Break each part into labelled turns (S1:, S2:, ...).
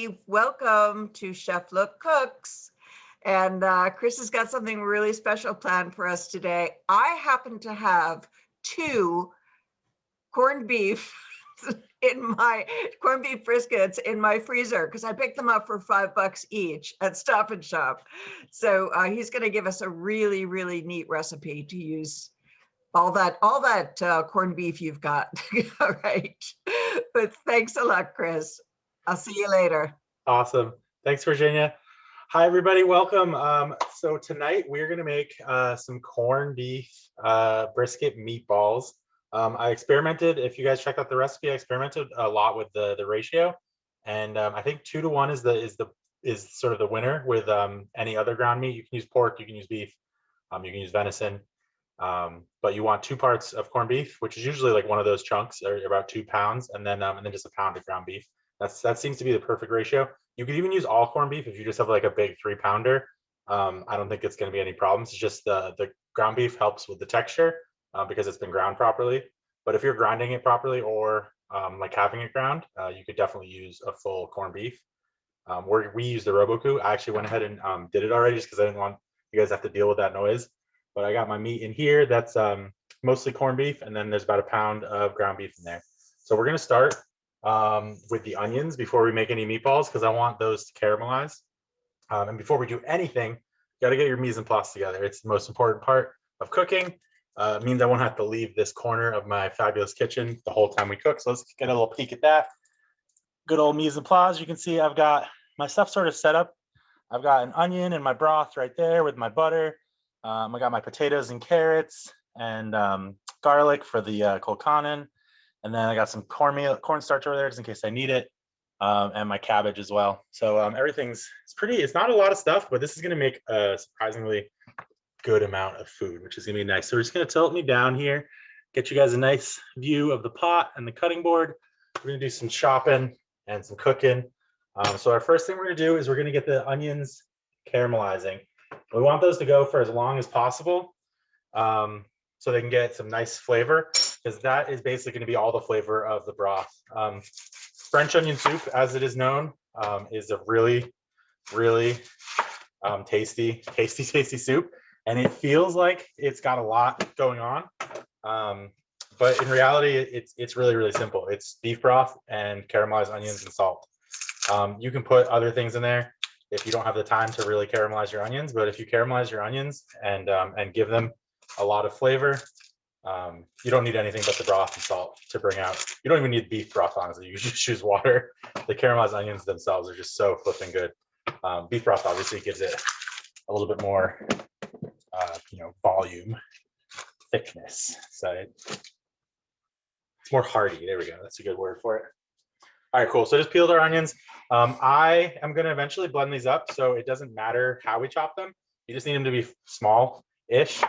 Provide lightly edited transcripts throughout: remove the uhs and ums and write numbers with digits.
S1: everybody. Welcome to Chef Look Cooks. And Chris has got something really special planned for us today. I happen to have two corned beef corned beef briskets in my freezer because I picked them up for $5 each at Stop and Shop. So he's going to give us a really, really neat recipe to use all that corned beef you've got. All right. But thanks a lot, Chris. I'll see you later.
S2: Awesome. Thanks, Virginia. Hi, everybody. Welcome. So tonight we're going to make some corned beef brisket meatballs. I experimented. If you guys check out the recipe, I experimented a lot with the ratio, and I think 2 to 1 is sort of the winner with any other ground meat. You can use pork, you can use beef, you can use venison. But you want 2 parts of corned beef, which is usually like one of those chunks, or about 2 pounds, and then just a pound of ground beef. That seems to be the perfect ratio. You could even use all corned beef if you just have like a big 3-pounder. I don't think it's going to be any problems. It's just the ground beef helps with the texture because it's been ground properly. But if you're grinding it properly or like having it ground, you could definitely use a full corned beef. We use the Roboku. I actually went ahead and did it already just because I didn't want you guys to have to deal with that noise. But I got my meat in here. That's mostly corned beef, and then there's about a pound of ground beef in there. So we're going to start with the onions before we make any meatballs because I want those to caramelize. And before we do anything, you got to get your mise en place together. It's the most important part of cooking. It means I won't have to leave this corner of my fabulous kitchen the whole time we cook. So let's get a little peek at that. Good old mise en place. You can see I've got my stuff sort of set up. I've got an onion and my broth right there with my butter. I got my potatoes and carrots and garlic for the kolkanen. And then I got some cornstarch over there just in case I need it. And my cabbage as well. So it's not a lot of stuff, but this is going to make a surprisingly good amount of food, which is going to be nice. So we're just going to tilt me down here, get you guys a nice view of the pot and the cutting board. We're going to do some chopping and some cooking. So our first thing we're going to do is we're going to get the onions caramelizing. We want those to go for as long as possible so they can get some nice flavor, because that is basically going to be all the flavor of the broth. French onion soup, as it is known, is a really, really tasty soup. And it feels like it's got a lot going on. But in reality, it's really, really simple. It's beef broth and caramelized onions and salt. You can put other things in there if you don't have the time to really caramelize your onions. But if you caramelize your onions and give them a lot of flavor, you don't need anything but the broth and salt to bring out. You don't even need beef broth, honestly. You just choose water. The caramelized onions themselves are just so flipping good. Beef broth obviously gives it a little bit more, volume, thickness. So it's more hearty. There we go. That's a good word for it. All right, cool. So just peeled our onions. I am going to eventually blend these up, so it doesn't matter how we chop them. You just need them to be small-ish.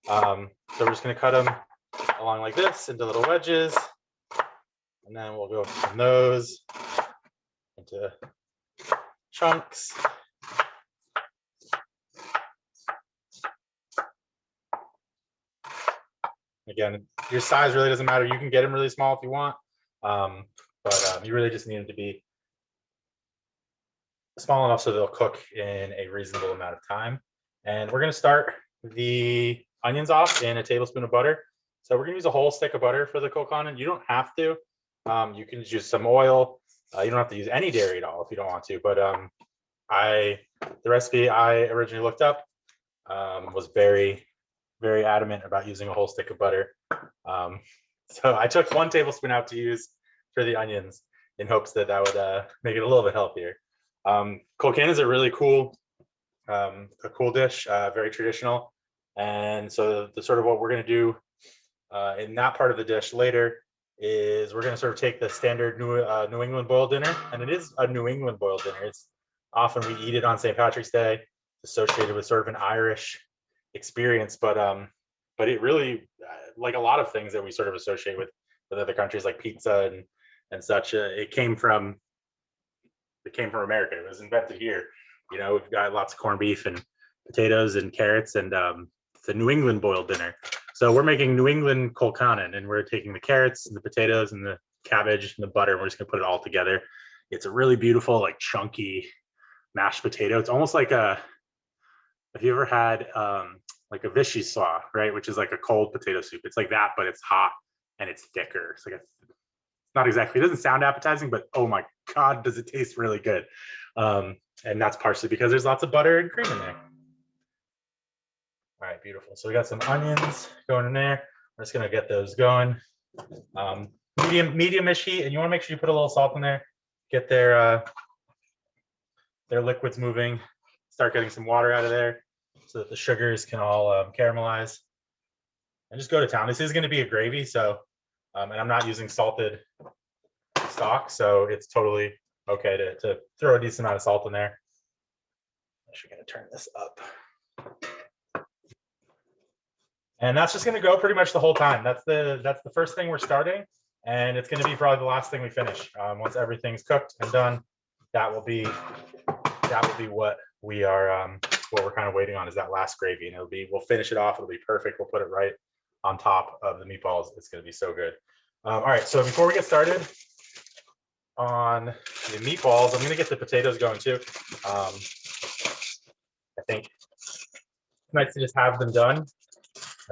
S2: So we're just going to cut them along like this into little wedges, and then we'll go from those into chunks. Again, your size really doesn't matter. You can get them really small if you want, but you really just need them to be small enough so they'll cook in a reasonable amount of time. And we're going to start the onions off in a tablespoon of butter. So we're going to use a whole stick of butter for the kolkanen. You don't have to. You can use some oil. You don't have to use any dairy at all if you don't want to. But the recipe I originally looked up was very, very adamant about using a whole stick of butter. So I took 1 tablespoon out to use for the onions in hopes that would make it a little bit healthier. Kolkanen is a really cool dish, very traditional. And so the sort of what we're going to do in that part of the dish later is we're going to sort of take the standard New England boiled dinner, and it is a New England boiled dinner. It's often we eat it on St. Patrick's Day, associated with sort of an Irish experience, but it really, like a lot of things that we sort of associate with other countries like pizza and such, it came from America. It was invented here. We've got lots of corned beef and potatoes and carrots, and it's a New England boiled dinner. So we're making New England kolkanen, and we're taking the carrots and the potatoes and the cabbage and the butter, and we're just gonna put it all together It's a really beautiful, like chunky mashed potato. It's almost like have you ever had like a vichyssoise, right? Which is like a cold potato soup. It's like that, but it's hot and it's thicker. It's like not exactly, it doesn't sound appetizing, but oh my God, does it taste really good. And that's partially because there's lots of butter and cream in there. All right, beautiful. So we got some onions going in there. We're just gonna get those going. Medium-ish heat, and you wanna make sure you put a little salt in there. Get their liquids moving. Start getting some water out of there so that the sugars can all caramelize. And just go to town. This is gonna be a gravy, so, and I'm not using salted stock, so it's totally okay to throw a decent amount of salt in there. I'm actually gonna turn this up. And that's just gonna go pretty much the whole time. That's the first thing we're starting, and it's gonna be probably the last thing we finish. Once everything's cooked and done, that will be what we are what we're kind of waiting on, is that last gravy, and we'll finish it off. It'll be perfect. We'll put it right on top of the meatballs. It's gonna be so good. All right, so before we get started on the meatballs, I'm gonna get the potatoes going too. I think it's nice to just have them done.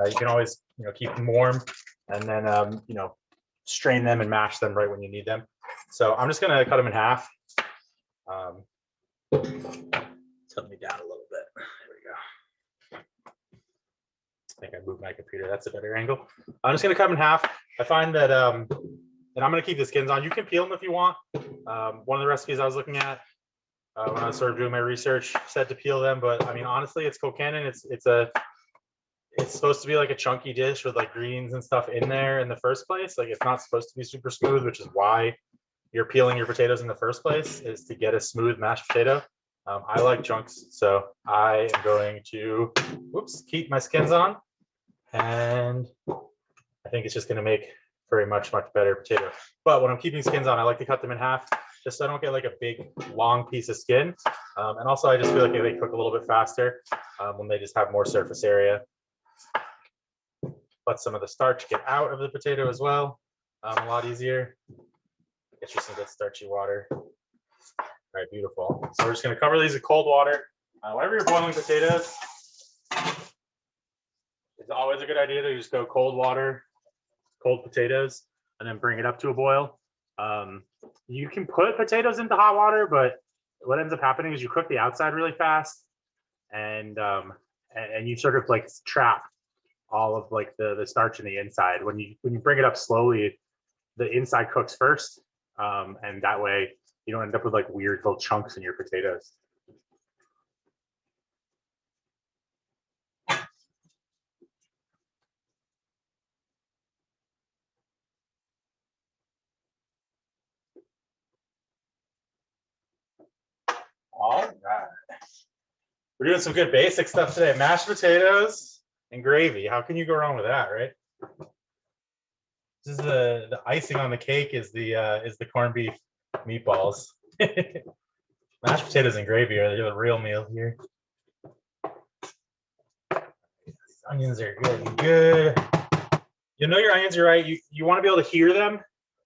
S2: You can always, keep them warm, and then, strain them and mash them right when you need them. So I'm just gonna cut them in half. Tilt me down a little bit. There we go. I think I moved my computer. That's a better angle. I'm just gonna cut them in half. I find that, and I'm gonna keep the skins on. You can peel them if you want. One of the recipes I was looking at when I was sort of doing my research said to peel them, but I mean, honestly, it's Kokanen. It's supposed to be like a chunky dish with like greens and stuff in there in the first place. Like, it's not supposed to be super smooth, which is why you're peeling your potatoes in the first place, is to get a smooth mashed potato. I like chunks, so I am going to, keep my skins on, and I think it's just going to make for a much better potato. But when I'm keeping skins on, I like to cut them in half, just so I don't get like a big long piece of skin. And also, I just feel like they cook a little bit faster when they just have more surface area. Let some of the starch get out of the potato as well. A lot easier. Get you some good starchy water. All right, beautiful. So we're just gonna cover these with cold water. Whenever you're boiling potatoes, it's always a good idea to just go cold water, cold potatoes, and then bring it up to a boil. You can put potatoes into hot water, but what ends up happening is you cook the outside really fast, and you sort of like trap all of like the starch in the inside. When you bring it up slowly, the inside cooks first, and that way you don't end up with like weird little chunks in your potatoes. All right, we're doing some good basic stuff today. Mashed potatoes and gravy. How can you go wrong with that, right? This is the icing on the cake is the corned beef meatballs. Mashed potatoes and gravy are the real meal here. These onions are good. You know your onions are right. You want to be able to hear them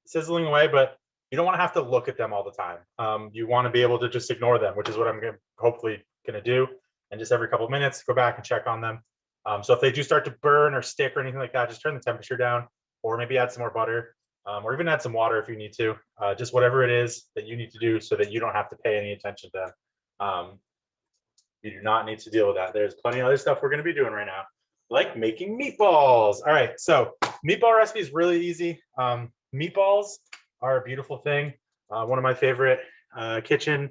S2: sizzling away, but you don't want to have to look at them all the time. You want to be able to just ignore them, which is what I'm hopefully going to do. And just every couple of minutes, go back and check on them. So if they do start to burn or stick or anything like that, just turn the temperature down, or maybe add some more butter, or even add some water if you need to. Just whatever it is that you need to do so that you don't have to pay any attention to them. You do not need to deal with that. There's plenty of other stuff we're going to be doing right now, like making meatballs. All right, so meatball recipe is really easy. Meatballs are a beautiful thing. One of my favorite kitchen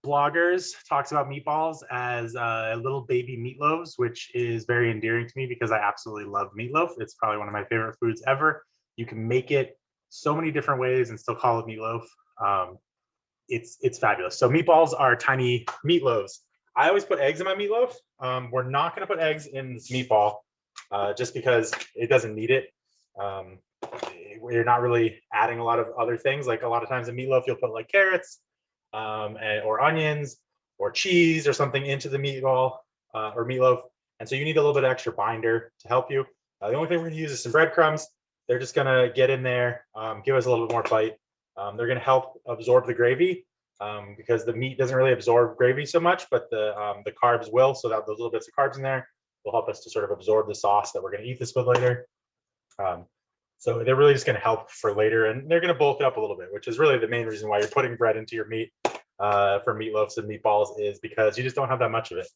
S2: bloggers talks about meatballs as little baby meatloaves, which is very endearing to me because I absolutely love meatloaf. It's probably one of my favorite foods ever. You can make it so many different ways and still call it meatloaf. It's fabulous. So meatballs are tiny meatloaves. I always put eggs in my meatloaf. We're not going to put eggs in this meatball just because it doesn't need it. You're not really adding a lot of other things. Like a lot of times in meatloaf, you'll put like carrots or onions or cheese or something into the meatball or meatloaf. And so you need a little bit of extra binder to help you. The only thing we're going to use is some breadcrumbs. They're just going to get in there, give us a little bit more bite. They're going to help absorb the gravy because the meat doesn't really absorb gravy so much, but the carbs will. So that those little bits of carbs in there will help us to sort of absorb the sauce that we're going to eat this with later. So they're really just going to help for later, and they're going to bulk it up a little bit, which is really the main reason why you're putting bread into your meat for meatloafs and meatballs, is because you just don't have that much of it.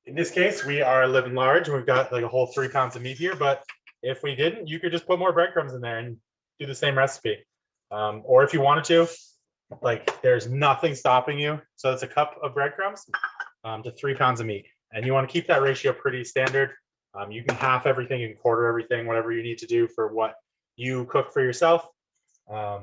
S2: In this case, we are living large, and we've got like a whole 3 pounds of meat here. But if we didn't, you could just put more breadcrumbs in there and do the same recipe. Or if you wanted to, like, there's nothing stopping you. So it's a cup of breadcrumbs to 3 pounds of meat, and you want to keep that ratio pretty standard. You can half everything, you can quarter everything, whatever you need to do for what you cook for yourself. Yeah,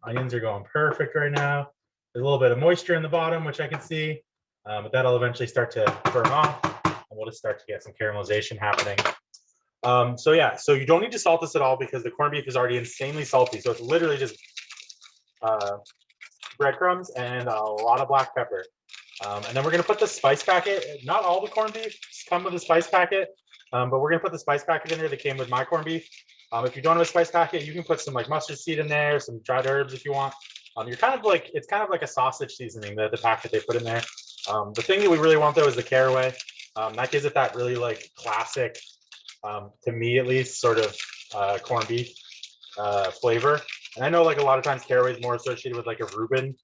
S2: onions are going perfect right now. There's a little bit of moisture in the bottom, which I can see, but that'll eventually start to burn off, and we'll just start to get some caramelization happening. So yeah, so you don't need to salt this at all because the corned beef is already insanely salty. So it's literally just breadcrumbs and a lot of black pepper. And then we're going to put the spice packet. Not all the corned beef come with a spice packet, but we're going to put the spice packet in there that came with my corned beef. If you don't have a spice packet, you can put some like mustard seed in there, some dried herbs if you want. You're kind of like, it's kind of like a sausage seasoning, the packet they put in there. The thing that we really want though is the caraway. That gives it that really like classic, to me at least, sort of corned beef flavor. And I know like a lot of times caraway is more associated with like a Reuben,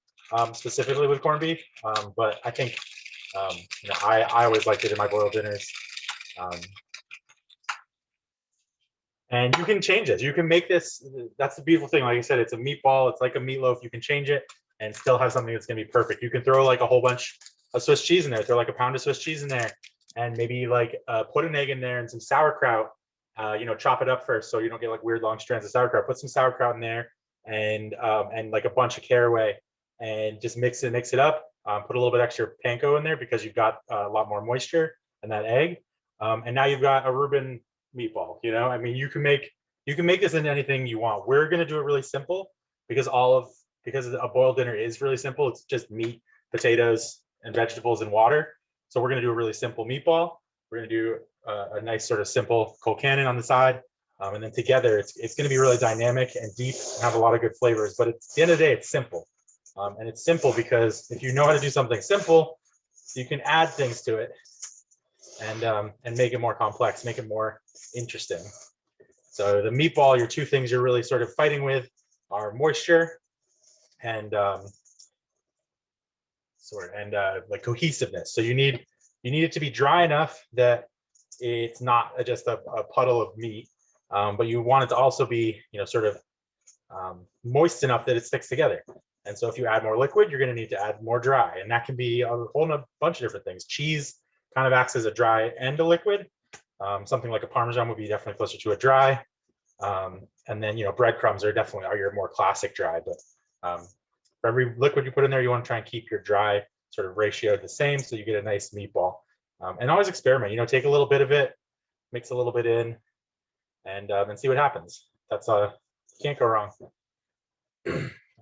S2: specifically with corned beef. But I think, you know, I always liked it in my boiled dinners. And you can change it. You can make this. That's the beautiful thing. Like I said, it's a meatball. It's like a meatloaf. You can change it and still have something that's going to be perfect. You can throw like a whole bunch of Swiss cheese in there. Throw like a pound of Swiss cheese in there, and maybe like put an egg in there and some sauerkraut. You know, chop it up first so you don't get like weird long strands of sauerkraut. Put some sauerkraut in there and like a bunch of caraway, and just mix it up. Put a little bit extra panko in there because you've got a lot more moisture and that egg. And now you've got a Reuben meatball. You know, I mean, you can make this into anything you want. We're going to do it really simple because because a boiled dinner is really simple. It's just meat, potatoes, and vegetables and water. So we're going to do a really simple meatball. We're going to do a nice sort of simple colcannon on the side, and then together it's going to be really dynamic and deep and have a lot of good flavors. But at the end of the day, it's simple, and it's simple because if you know how to do something simple, you can add things to it and make it more complex, make it more interesting. So the meatball, your 2 things you're really sort of fighting with are moisture and like cohesiveness. So you need it to be dry enough that it's not just a puddle of meat, but you want it to also be, you know, sort of moist enough that it sticks together. And so if you add more liquid, you're going to need to add more dry, and that can be a whole bunch of different things. Cheese kind of acts as a dry and a liquid. Something like a Parmesan would be definitely closer to a dry. And then, you know, breadcrumbs are your more classic dry, but for every liquid you put in there, you want to try and keep your dry sort of ratio the same so you get a nice meatball. And always experiment, you know, take a little bit of it, mix a little bit in, and see what happens. That's can't go wrong.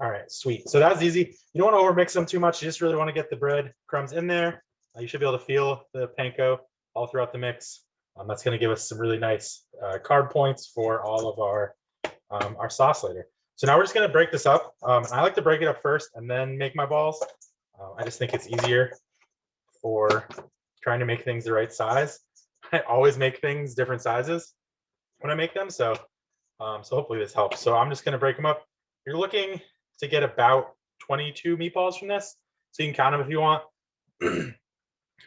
S2: All right, sweet. So that's easy. You don't want to overmix them too much. You just really want to get the bread crumbs in there. You should be able to feel the panko all throughout the mix. That's going to give us some really nice carb points for all of our sauce later. So now we're just going to break this up. I like to break it up first and then make my balls. I just think it's easier for trying to make things the right size. I always make things different sizes when I make them. So hopefully this helps. So I'm just going to break them up. You're looking to get about 22 meatballs from this. So you can count them if you want.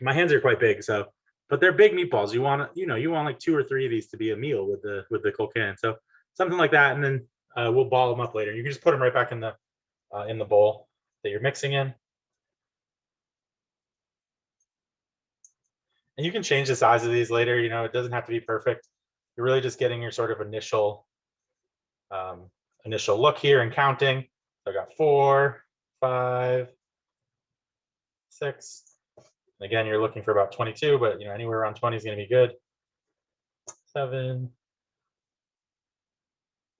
S2: My hands are quite big, but they're big meatballs. You want like 2 or 3 of these to be a meal with the colcan. So something like that, and then we'll ball them up later. You can just put them right back in the bowl that you're mixing in. And you can change the size of these later. You know, it doesn't have to be perfect. You're really just getting your sort of initial look here and counting. So I got 4, 5, 6. And again, you're looking for about 22, but you know, anywhere around 20 is going to be good. 7,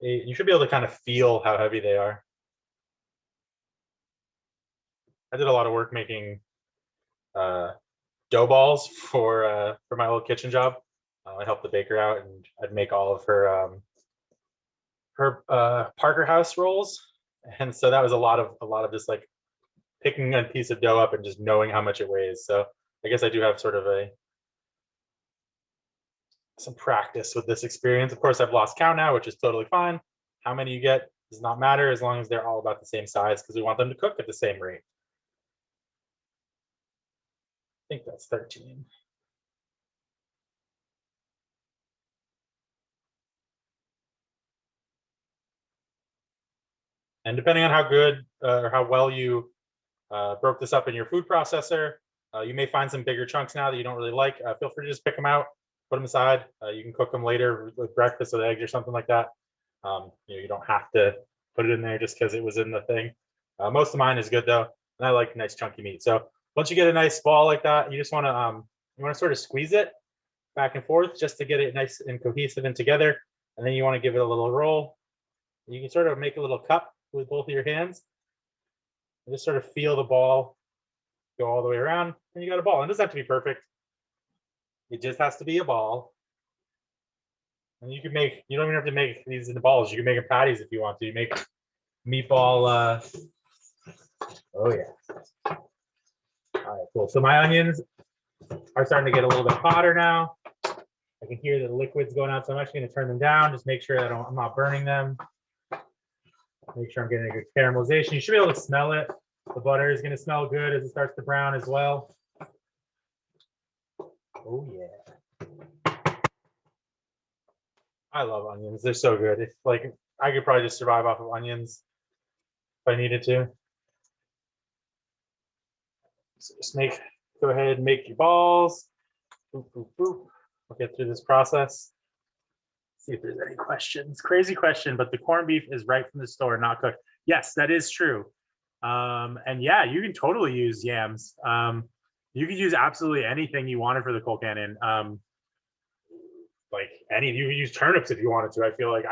S2: 8. You should be able to kind of feel how heavy they are. I did a lot of work making dough balls for my old kitchen job. I helped the baker out, and I'd make all of her Parker House rolls, and so that was a lot of just like picking a piece of dough up and just knowing how much it weighs. So I guess I do have sort of some practice with this experience. Of course, I've lost count now, which is totally fine. How many you get does not matter as long as they're all about the same size, because we want them to cook at the same rate. I think that's 13. And depending on how good or how well you broke this up in your food processor, you may find some bigger chunks now that you don't really like. Feel free to just pick them out, put them aside. You can cook them later with breakfast with eggs or something like that. You don't have to put it in there just because it was in the thing. Most of mine is good though, and I like nice chunky meat. So once you get a nice ball like that, you just want to sort of squeeze it back and forth just to get it nice and cohesive and together. And then you want to give it a little roll. You can sort of make a little cup with both of your hands. And just sort of feel the ball go all the way around, and you got a ball. It doesn't have to be perfect. It just has to be a ball. And you don't even have to make these into balls. You can make them patties if you want to. You make meatball. Oh yeah. All right, cool. So my onions are starting to get a little bit hotter now. I can hear the liquids going out, so I'm actually going to turn them down. Just make sure that I'm not burning them. Make sure I'm getting a good caramelization. You should be able to smell it. The butter is going to smell good as it starts to brown as well. Oh yeah. I love onions. They're so good. If like I could probably just survive off of onions if I needed to. So just go ahead and make your balls. Boop, boop, boop. We'll get through this process. See if there's any questions. Crazy question, but the corned beef is right from the store, not cooked. Yes, that is true. And yeah, you can totally use yams. You can use absolutely anything you wanted for the cold cannon. Like you can use turnips if you wanted to. I feel like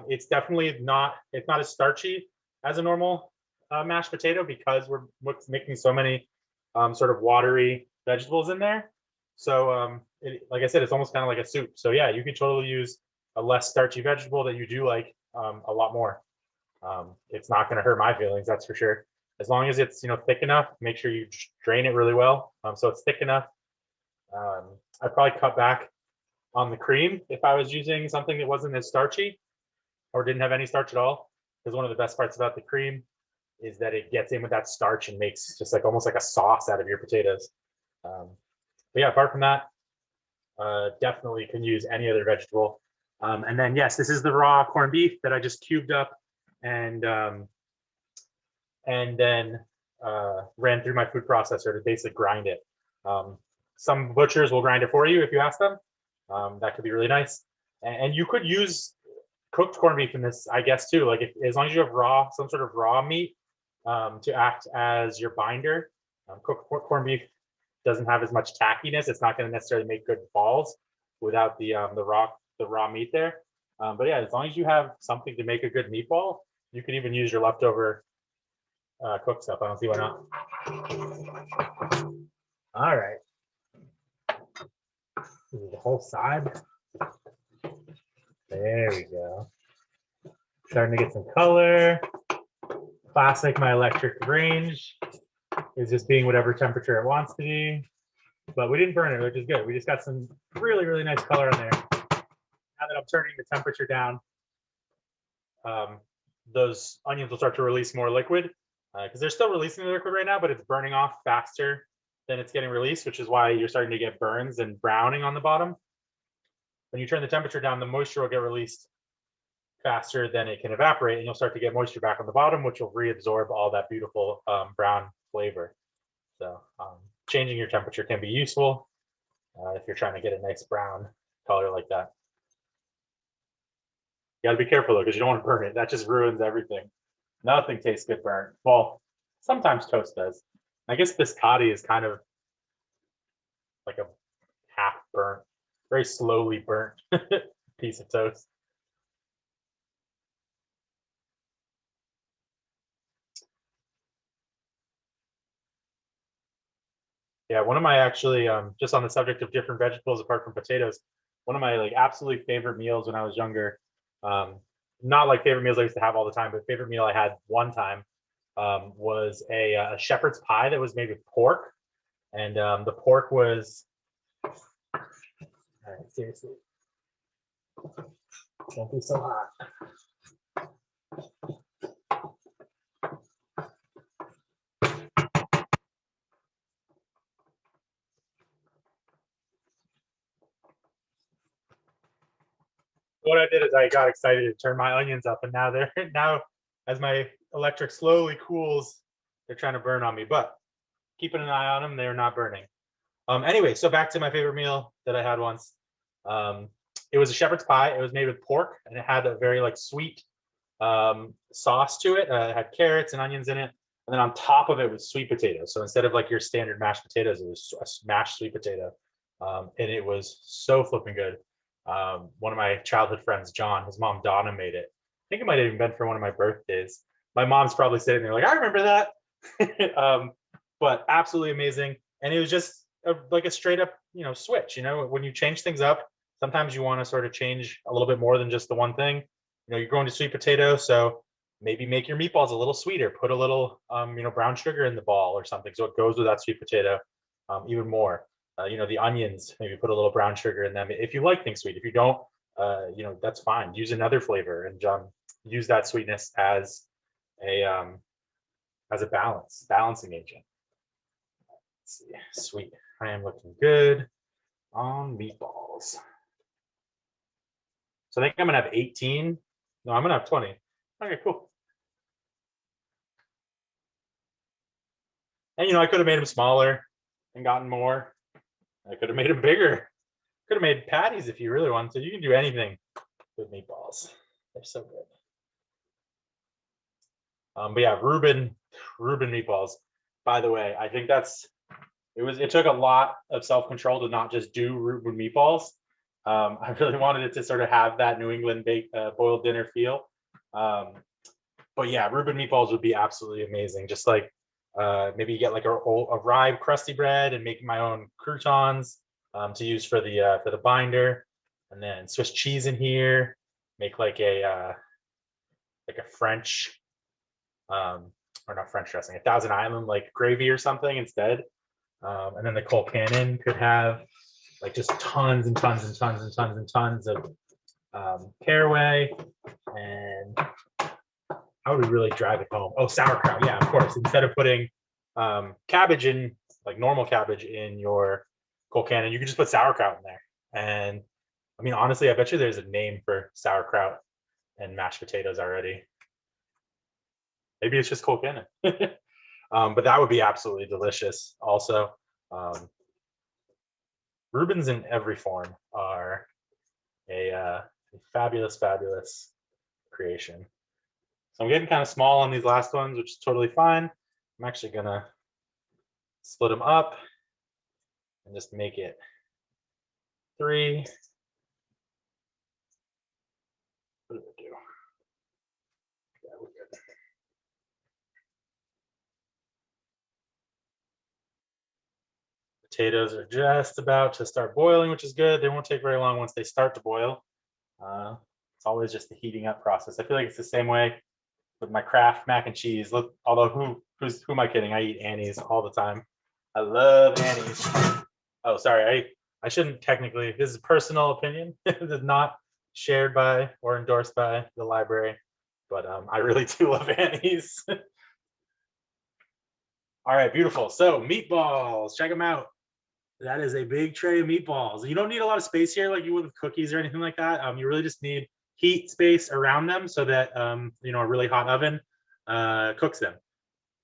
S2: it's definitely not. It's not as starchy as a normal mashed potato because we're making so many sort of watery vegetables in there. So like I said, it's almost kind of like a soup. So yeah, you could totally use a less starchy vegetable that you do like a lot more. It's not going to hurt my feelings, that's for sure. As long as it's thick enough, make sure you drain it really well so it's thick enough. I'd probably cut back on the cream if I was using something that wasn't as starchy or didn't have any starch at all. Because one of the best parts about the cream is that it gets in with that starch and makes just like almost like a sauce out of your potatoes. But yeah, apart from that, definitely can use any other vegetable. And then yes, this is the raw corned beef that I just cubed up and then ran through my food processor to basically grind it. Some butchers will grind it for you if you ask them. That could be really nice. And you could use cooked corned beef in this, I guess, too. Like as long as you have some sort of raw meat to act as your binder. Cooked corned beef doesn't have as much tackiness. It's not going to necessarily make good balls without the raw meat there. But yeah, as long as you have something to make a good meatball, you can even use your leftover cooked stuff. I don't see why not. All right. This is the whole side. There we go. Starting to get some color. Classic, my electric range is just being whatever temperature it wants to be. But we didn't burn it, which is good. We just got some really, really nice color on there. Now that I'm turning the temperature down, those onions will start to release more liquid because they're still releasing the liquid right now, but it's burning off faster than it's getting released, which is why you're starting to get burns and browning on the bottom. When you turn the temperature down, the moisture will get released faster than it can evaporate, and you'll start to get moisture back on the bottom, which will reabsorb all that beautiful brown flavor. So changing your temperature can be useful if you're trying to get a nice brown color like that. You got to be careful though, because you don't want to burn it. That just ruins everything. Nothing tastes good burnt. Well, sometimes toast does. I guess biscotti is kind of like a half burnt, very slowly burnt piece of toast. Yeah, one of my actually, just on the subject of different vegetables apart from potatoes, one of my like absolutely favorite meals when I was younger not like favorite meals I used to have all the time, but favorite meal I had one time was a shepherd's pie that was made with pork. And the pork was, all right, seriously, don't be so hot. What I did is I got excited to turn my onions up, and now they're now as my electric slowly cools, they're trying to burn on me. But keeping an eye on them, they're not burning. Anyway, so back to my favorite meal that I had once. It was a shepherd's pie. It was made with pork, and it had a very like sweet sauce to it. It had carrots and onions in it, and then on top of it was sweet potatoes. So instead of like your standard mashed potatoes, it was a mashed sweet potato, and it was so flipping good. One of my childhood friends, John, his mom Donna made it. I think it might have even been for one of my birthdays. My mom's probably sitting there like, I remember that. But absolutely amazing, and it was just like a straight up, switch. When you change things up, sometimes you want to sort of change a little bit more than just the one thing. You're going to sweet potato, so maybe make your meatballs a little sweeter. Put a little, brown sugar in the ball or something, so it goes with that sweet potato even more. The onions, maybe put a little brown sugar in them if you like things sweet. If you don't, that's fine. Use another flavor and use that sweetness as a balancing agent. Let's see, sweet. I am looking good on meatballs. So I think I'm gonna have 18. No, I'm gonna have 20. Okay, cool. And I could have made them smaller and gotten more. I could have made them bigger. Could have made patties if you really wanted to. You can do anything with meatballs. They're so good. But yeah, Reuben meatballs. By the way, I think it took a lot of self-control to not just do Reuben meatballs. I really wanted it to sort of have that New England boiled dinner feel. But yeah, Reuben meatballs would be absolutely amazing. Just like maybe you get like a rye crusty bread and make my own croutons to use for the binder, and then Swiss cheese in here. Make like a French or not French dressing, a Thousand Island like gravy or something instead. And then the Cole Cannon could have like just tons and tons and tons and tons and tons of caraway. And how would we really drive it home? Oh, sauerkraut. Yeah, of course. Instead of putting cabbage in, like normal cabbage in your Cole Cannon, you could just put sauerkraut in there. And I mean, honestly, I bet you there's a name for sauerkraut and mashed potatoes already. Maybe it's just Cole Cannon. But that would be absolutely delicious also. Reubens in every form are a fabulous, fabulous creation. So I'm getting kind of small on these last ones, which is totally fine. I'm actually gonna split them up and just make it 3. What did I do? Yeah, we're good. Potatoes are just about to start boiling, which is good. They won't take very long once they start to boil. It's always just the heating up process. I feel like it's the same way with my Kraft mac and cheese. Look, although who am I kidding? I eat Annie's all the time. I love Annie's. Oh, sorry, I shouldn't technically. This is a personal opinion. It is not shared by or endorsed by the library, but I really do love Annie's. All right, beautiful. So meatballs, check them out. That is a big tray of meatballs. You don't need a lot of space here like you would with cookies or anything like that. You really just need heat space around them so that a really hot oven cooks them.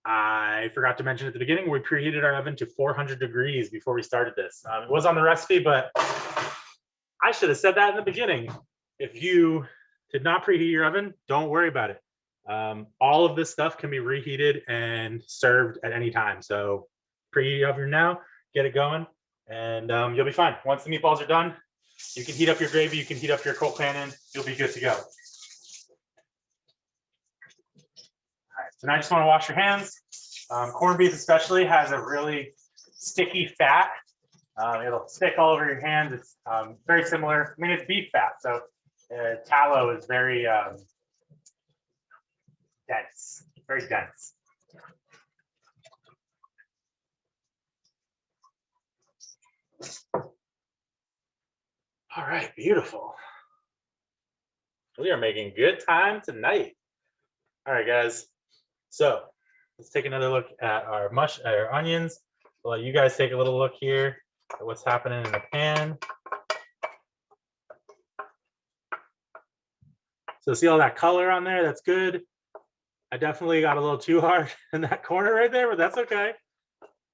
S2: I forgot to mention at the beginning, we preheated our oven to 400 degrees before we started this. It was on the recipe, but I should have said that in the beginning. If you did not preheat your oven, don't worry about it. All of this stuff can be reheated and served at any time. So preheat your oven now, get it going, and you'll be fine. Once the meatballs are done, you can heat up your gravy, you can heat up your Cole Cannon, you'll be good to go. All right, so now you just want to wash your hands. Corned beef especially has a really sticky fat. It'll stick all over your hands. It's very similar. I mean, it's beef fat, so tallow is very dense, very dense. All right, beautiful. We are making good time tonight. All right, guys. So let's take another look at our onions. I'll let you guys take a little look here at what's happening in the pan. So see all that color on there? That's good. I definitely got a little too hard in that corner right there, but that's okay.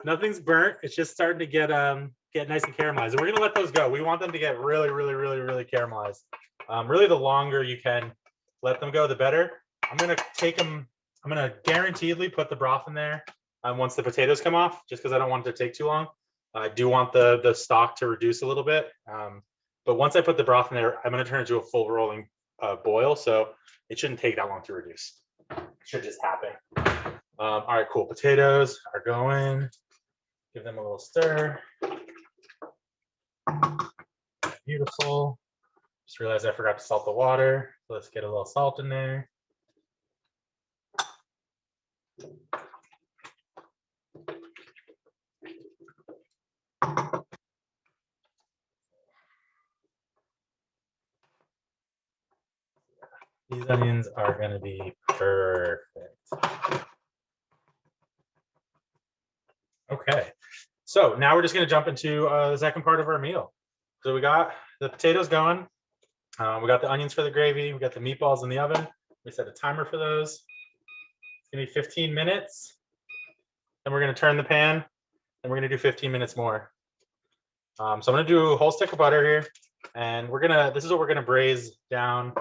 S2: Nothing's burnt. It's just starting to get nice and caramelized. And we're gonna let those go. We want them to get really, really, really, really caramelized. Really, the longer you can let them go, the better. I'm gonna take them. I'm gonna guaranteedly put the broth in there once the potatoes come off, just because I don't want it to take too long. I do want the stock to reduce a little bit. But once I put the broth in there, I'm gonna turn it into a full rolling boil, so it shouldn't take that long to reduce. It should just happen. All right, cool. Potatoes are going. Give them a little stir. Beautiful. Just realized I forgot to salt the water. So let's get a little salt in there. These onions are going to be perfect. Okay, so now we're just going to jump into the second part of our meal. So we got the potatoes going. We got the onions for the gravy. We got the meatballs in the oven. We set a timer for those. It's going to be 15 minutes. Then we're going to turn the pan, and we're going to do 15 minutes more. So I'm going to do a whole stick of butter here, and this is what we're going to braise down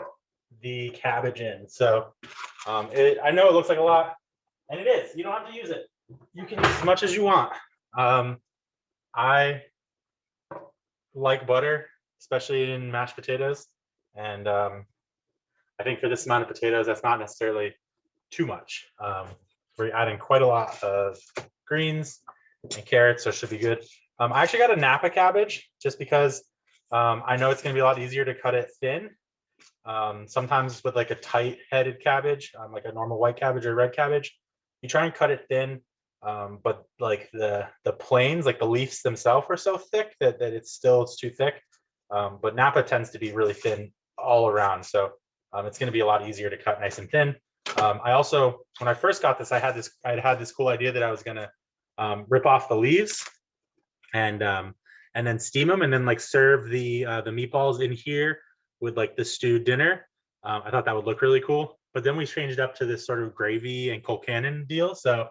S2: the cabbage in. So I know it looks like a lot, and it is. You don't have to use it. You can use as much as you want. I like butter, especially in mashed potatoes, and I think for this amount of potatoes, that's not necessarily too much. We're adding quite a lot of greens and carrots, so it should be good. I actually got a Napa cabbage just because I know it's going to be a lot easier to cut it thin. Sometimes with like a tight-headed cabbage, like a normal white cabbage or red cabbage, you try and cut it thin, but like the planes, like the leaves themselves are so thick that it's too thick. But Napa tends to be really thin all around, so it's going to be a lot easier to cut nice and thin. I also, when I first got this, I had this cool idea that I was going to rip off the leaves and then steam them and then like serve the meatballs in here with like the stewed dinner. I thought that would look really cool, but then we changed up to this sort of gravy and Cold Cannon deal. So,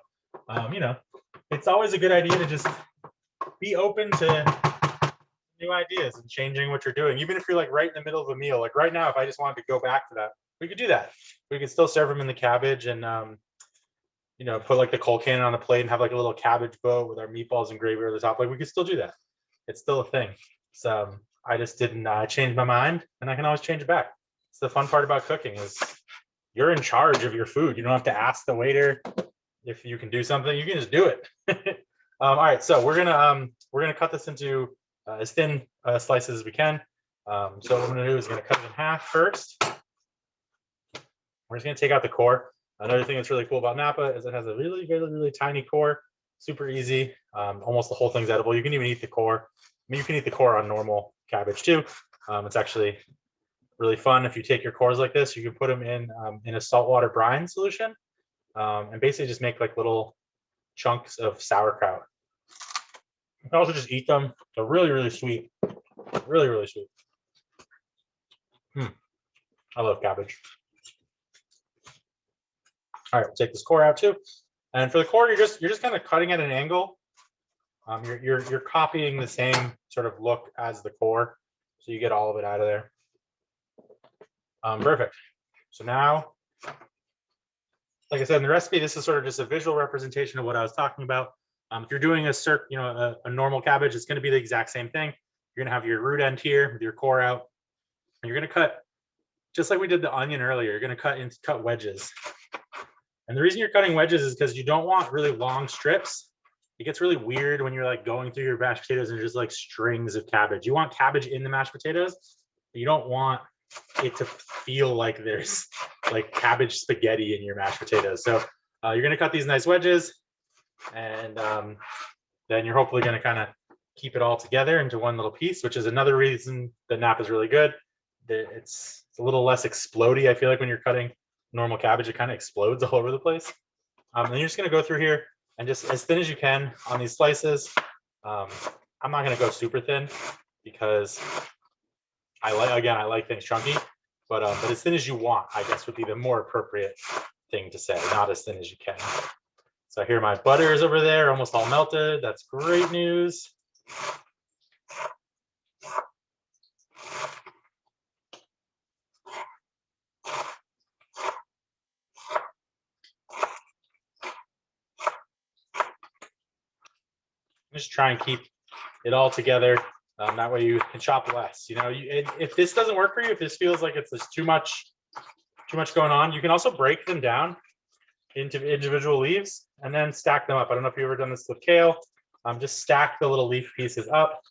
S2: it's always a good idea to just be open to new ideas and changing what you're doing. Even if you're like right in the middle of a meal, like right now, if I just wanted to go back to that, we could do that. We could still serve them in the cabbage and, put like the Cold Cannon on a plate and have like a little cabbage boat with our meatballs and gravy over the top. Like we could still do that. It's still a thing. So I just didn't change my mind, and I can always change it back. It's the fun part about cooking is you're in charge of your food. You don't have to ask the waiter if you can do something. You can just do it. All right, so we're gonna cut this into as thin slices as we can. So what I'm gonna do is gonna cut it in half first. We're just gonna take out the core. Another thing that's really cool about Napa is it has a really, really, really tiny core. Super easy. Almost the whole thing's edible. You can even eat the core. I mean, you can eat the core on normal cabbage too. It's actually really fun. If you take your cores like this, you can put them in a saltwater brine solution and basically just make like little chunks of sauerkraut. You can also just eat them. They're really, really sweet. Really, really sweet. I love cabbage. All right, we'll take this core out too. And for the core, you're just kind of cutting at an angle. You're copying the same sort of look as the core, so you get all of it out of there. Perfect. So now, like I said in the recipe, this is sort of just a visual representation of what I was talking about. If you're doing a normal cabbage, it's going to be the exact same thing. You're going to have your root end here with your core out, and you're going to cut just like we did the onion earlier. You're going to cut wedges. And the reason you're cutting wedges is because you don't want really long strips. It gets really weird when you're like going through your mashed potatoes and just like strings of cabbage. You want cabbage in the mashed potatoes, but you don't want it to feel like there's like cabbage spaghetti in your mashed potatoes. So you're gonna cut these nice wedges, and then you're hopefully gonna kind of keep it all together into one little piece, which is another reason the nap is really good. It's a little less explodey. I feel like when you're cutting normal cabbage, it kind of explodes all over the place. And you're just gonna go through here and just as thin as you can on these slices. I'm not gonna go super thin because I like things chunky, but as thin as you want, I guess, would be the more appropriate thing to say, not as thin as you can. So here my butter is over there, almost all melted. That's great news. Just try and keep it all together. That way you can chop less. You know, if this doesn't work for you, if this feels like it's just too much going on, you can also break them down into individual leaves and then stack them up. I don't know if you've ever done this with kale. Just stack the little leaf pieces up.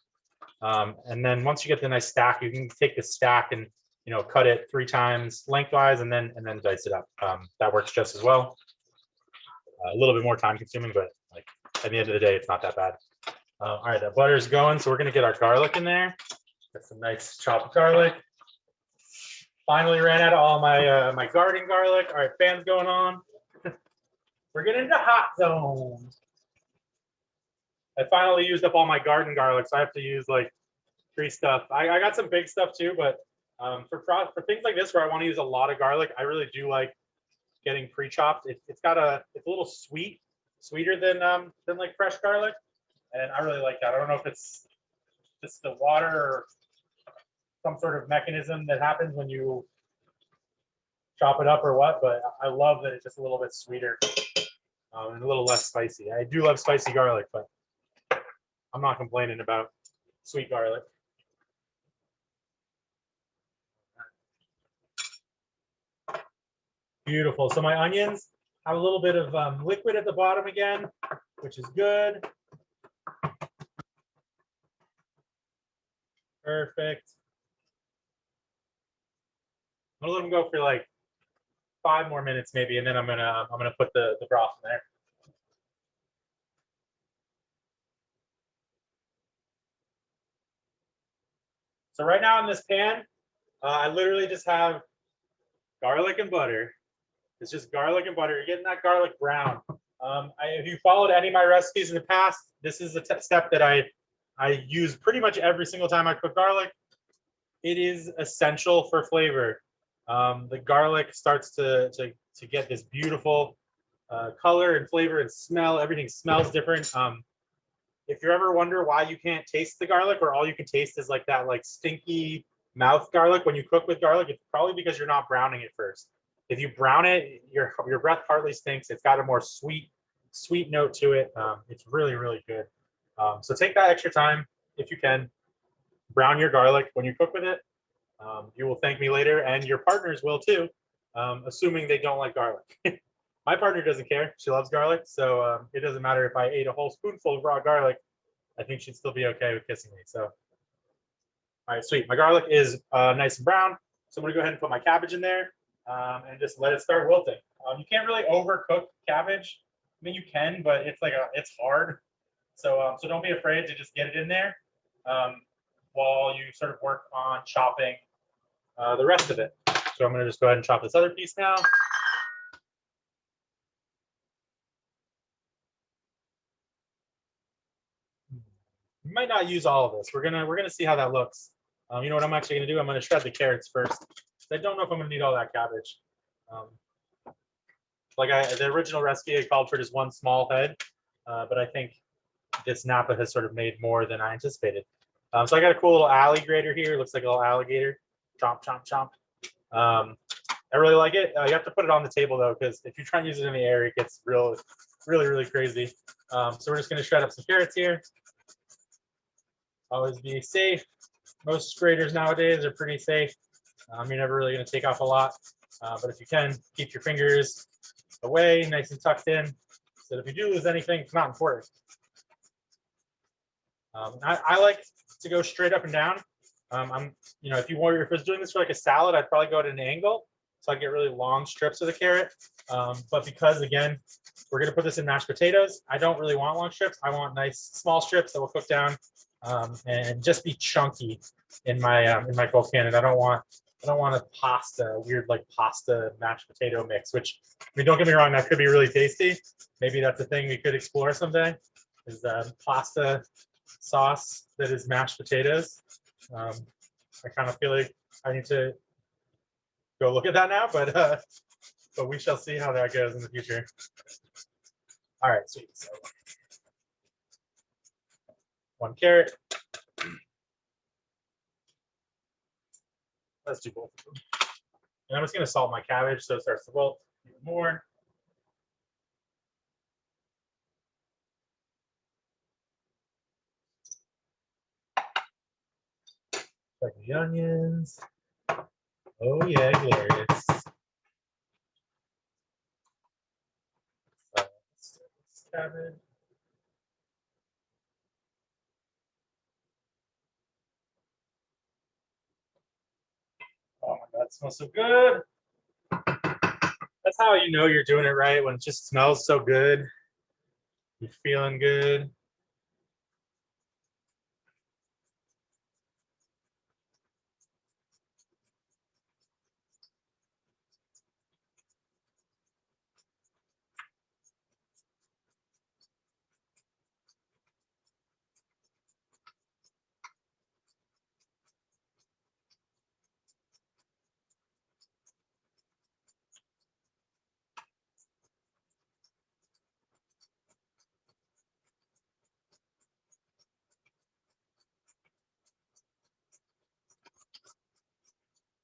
S2: And then once you get the nice stack, you can take the stack and, you know, cut it 3 times lengthwise and then dice it up. That works just as well. A little bit more time consuming, but like at the end of the day, it's not that bad. All right, that butter's going, so we're gonna get our garlic in there. Got some nice chopped garlic. Finally ran out of all my my garden garlic. All right, fans going on. We're getting into hot zone. I finally used up all my garden garlic, so I have to use like 3 stuff. I got some big stuff too, but for things like this where I want to use a lot of garlic, I really do like getting pre-chopped. It's a little sweeter than like fresh garlic, and I really like that. I don't know if it's just the water or some sort of mechanism that happens when you chop it up or what, but I love that it's just a little bit sweeter and a little less spicy. I do love spicy garlic, but I'm not complaining about sweet garlic. Beautiful. So my onions have a little bit of liquid at the bottom again, which is good. Perfect. I'm gonna let them go for like 5 more minutes maybe, and then I'm gonna put the broth in there. So right now in this pan, I literally just have garlic and butter. It's just garlic and butter. You're getting that garlic brown. If you followed any of my recipes in the past, this is a step that I use pretty much every single time I cook garlic. It is essential for flavor. The garlic starts to get this beautiful color and flavor and smell. Everything smells different. If you ever wonder why you can't taste the garlic, or all you can taste is like that like stinky mouth garlic when you cook with garlic, it's probably because you're not browning it first. If you brown it, your breath hardly stinks. It's got a more sweet note to it. It's really, really good. So take that extra time if you can. Brown your garlic when you cook with it. You will thank me later, and your partners will too, assuming they don't like garlic. My partner doesn't care. She loves garlic, so it doesn't matter if I ate a whole spoonful of raw garlic. I think she'd still be okay with kissing me. So, all right, sweet. My garlic is nice and brown, so I'm gonna go ahead and put my cabbage in there and just let it start wilting. You can't really overcook cabbage. I mean, you can, but it's hard. So don't be afraid to just get it in there while you sort of work on chopping the rest of it. So I'm gonna just go ahead and chop this other piece now. You might not use all of this. We're gonna see how that looks. You know what I'm actually gonna do? I'm gonna shred the carrots first. I don't know if I'm gonna need all that cabbage. The original recipe, I called for just 1 small head, but I think this Napa has sort of made more than I anticipated. So I got a cool little alligator here. It looks like a little alligator. Chomp, chomp, chomp. I really like it. You have to put it on the table though, because if you try and use it in the air, it gets really, really crazy. So we're just gonna shred up some carrots here. Always be safe. Most graters nowadays are pretty safe. You're never really gonna take off a lot, but if you can, keep your fingers away, nice and tucked in, so that if you do lose anything, it's not important. I like to go straight up and down. if you was doing this for like a salad, I'd probably go at an angle, so I get really long strips of the carrot. But because again, we're gonna put this in mashed potatoes, I don't really want long strips. I want nice small strips that will cook down and just be chunky in my Cold Cannon. I don't want a weird like pasta mashed potato mix. Which, I mean, don't get me wrong, that could be really tasty. Maybe that's a thing we could explore someday. Is pasta sauce that is mashed potatoes. I kind of feel like I need to go look at that now, but we shall see how that goes in the future. All right, sweet. So 1 carrot. Let's do both of them. And I'm just going to salt my cabbage so it starts to wilt even more. Check the onions. Oh yeah, glorious. Cabbage. Oh my God, it smells so good. That's how you know you're doing it right, when it just smells so good. You're feeling good.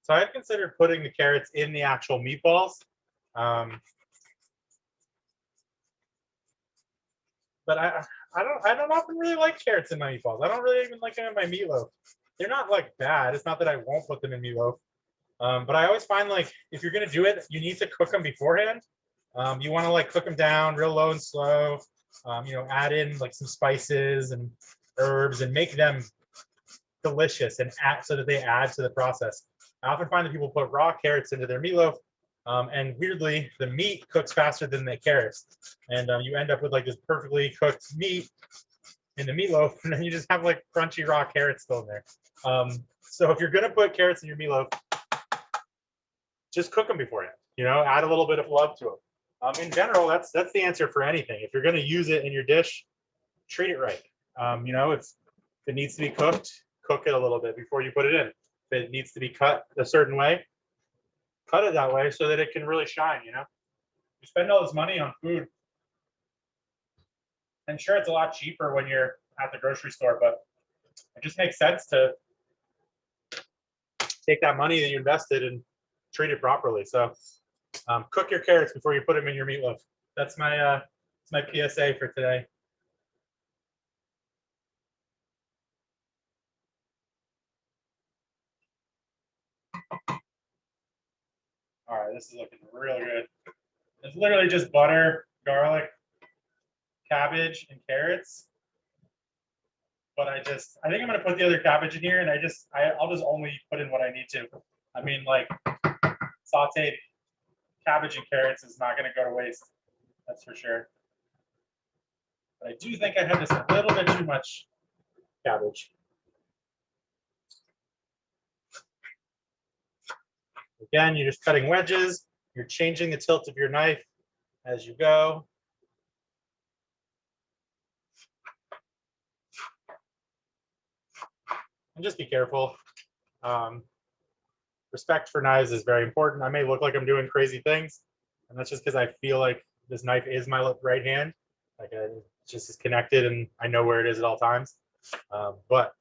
S2: So I had considered putting the carrots in the actual meatballs. But I don't often really like carrots in my meatballs. I don't really even like them in my meatloaf. They're not like bad. It's not that I won't put them in meatloaf. But I always find like if you're gonna do it, you need to cook them beforehand. You want to like cook them down real low and slow. Add in like some spices and herbs and make them delicious and add so that they add to the process. I often find that people put raw carrots into their meatloaf, and weirdly, the meat cooks faster than the carrots, and you end up with like this perfectly cooked meat in the meatloaf, and then you just have like crunchy raw carrots still in there. So if you're gonna put carrots in your meatloaf, just cook them beforehand. Add a little bit of love to them. In general, that's the answer for anything. If you're gonna use it in your dish, treat it right. If it needs to be cooked, cook it a little bit before you put it in. If it needs to be cut a certain way, cut it that way so that it can really shine. You spend all this money on food, and sure, it's a lot cheaper when you're at the grocery store, but it just makes sense to take that money that you invested and treat it properly. So cook your carrots before you put them in your meatloaf. That's my PSA for today. All right, this is looking real good. It's literally just butter, garlic, cabbage, and carrots. But I think I'm gonna put the other cabbage in here, and I'll just only put in what I need to. I mean, like sauteed cabbage and carrots is not gonna go to waste. That's for sure. But I do think I had just a little bit too much cabbage. Again, you're just cutting wedges. You're changing the tilt of your knife as you go. And just be careful. Respect for knives is very important. I may look like I'm doing crazy things, and that's just because I feel like this knife is my right hand. Like it just is connected, and I know where it is at all times. But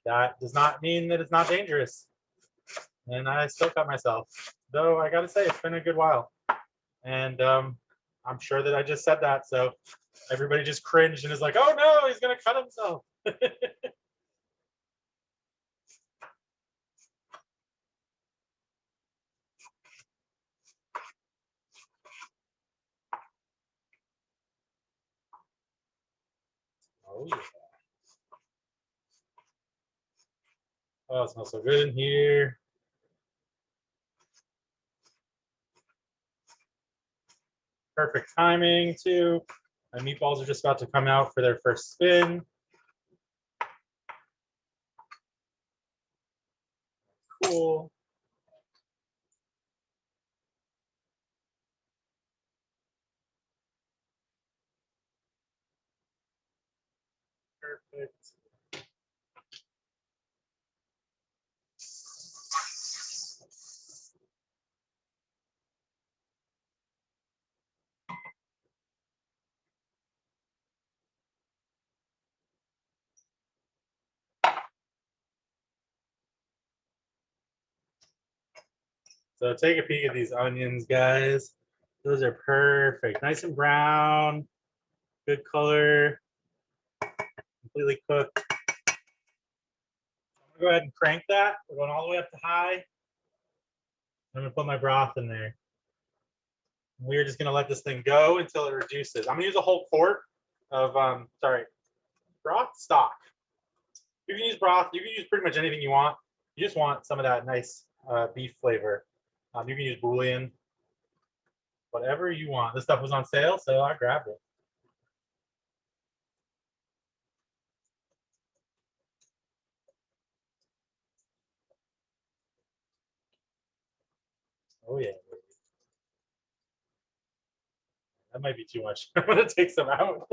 S2: that does not mean that it's not dangerous. And I still cut myself, though. I gotta say, it's been a good while, and I'm sure that I just said that, so everybody just cringed and is like, "Oh no, he's gonna cut himself." Oh yeah. Oh, it smells so good in here. Perfect timing too. My meatballs are just about to come out for their first spin. Cool. Perfect. So take a peek at these onions, guys. Those are perfect. Nice and brown, good color, completely cooked. I'm gonna go ahead and crank that. We're going all the way up to high. I'm gonna put my broth in there. We're just gonna let this thing go until it reduces. I'm gonna use a whole quart of broth stock. You can use broth. You can use pretty much anything you want. You just want some of that nice beef flavor. You can use bouillon, whatever you want. This stuff was on sale, so I grabbed it. Oh yeah. That might be too much. I'm gonna take some out.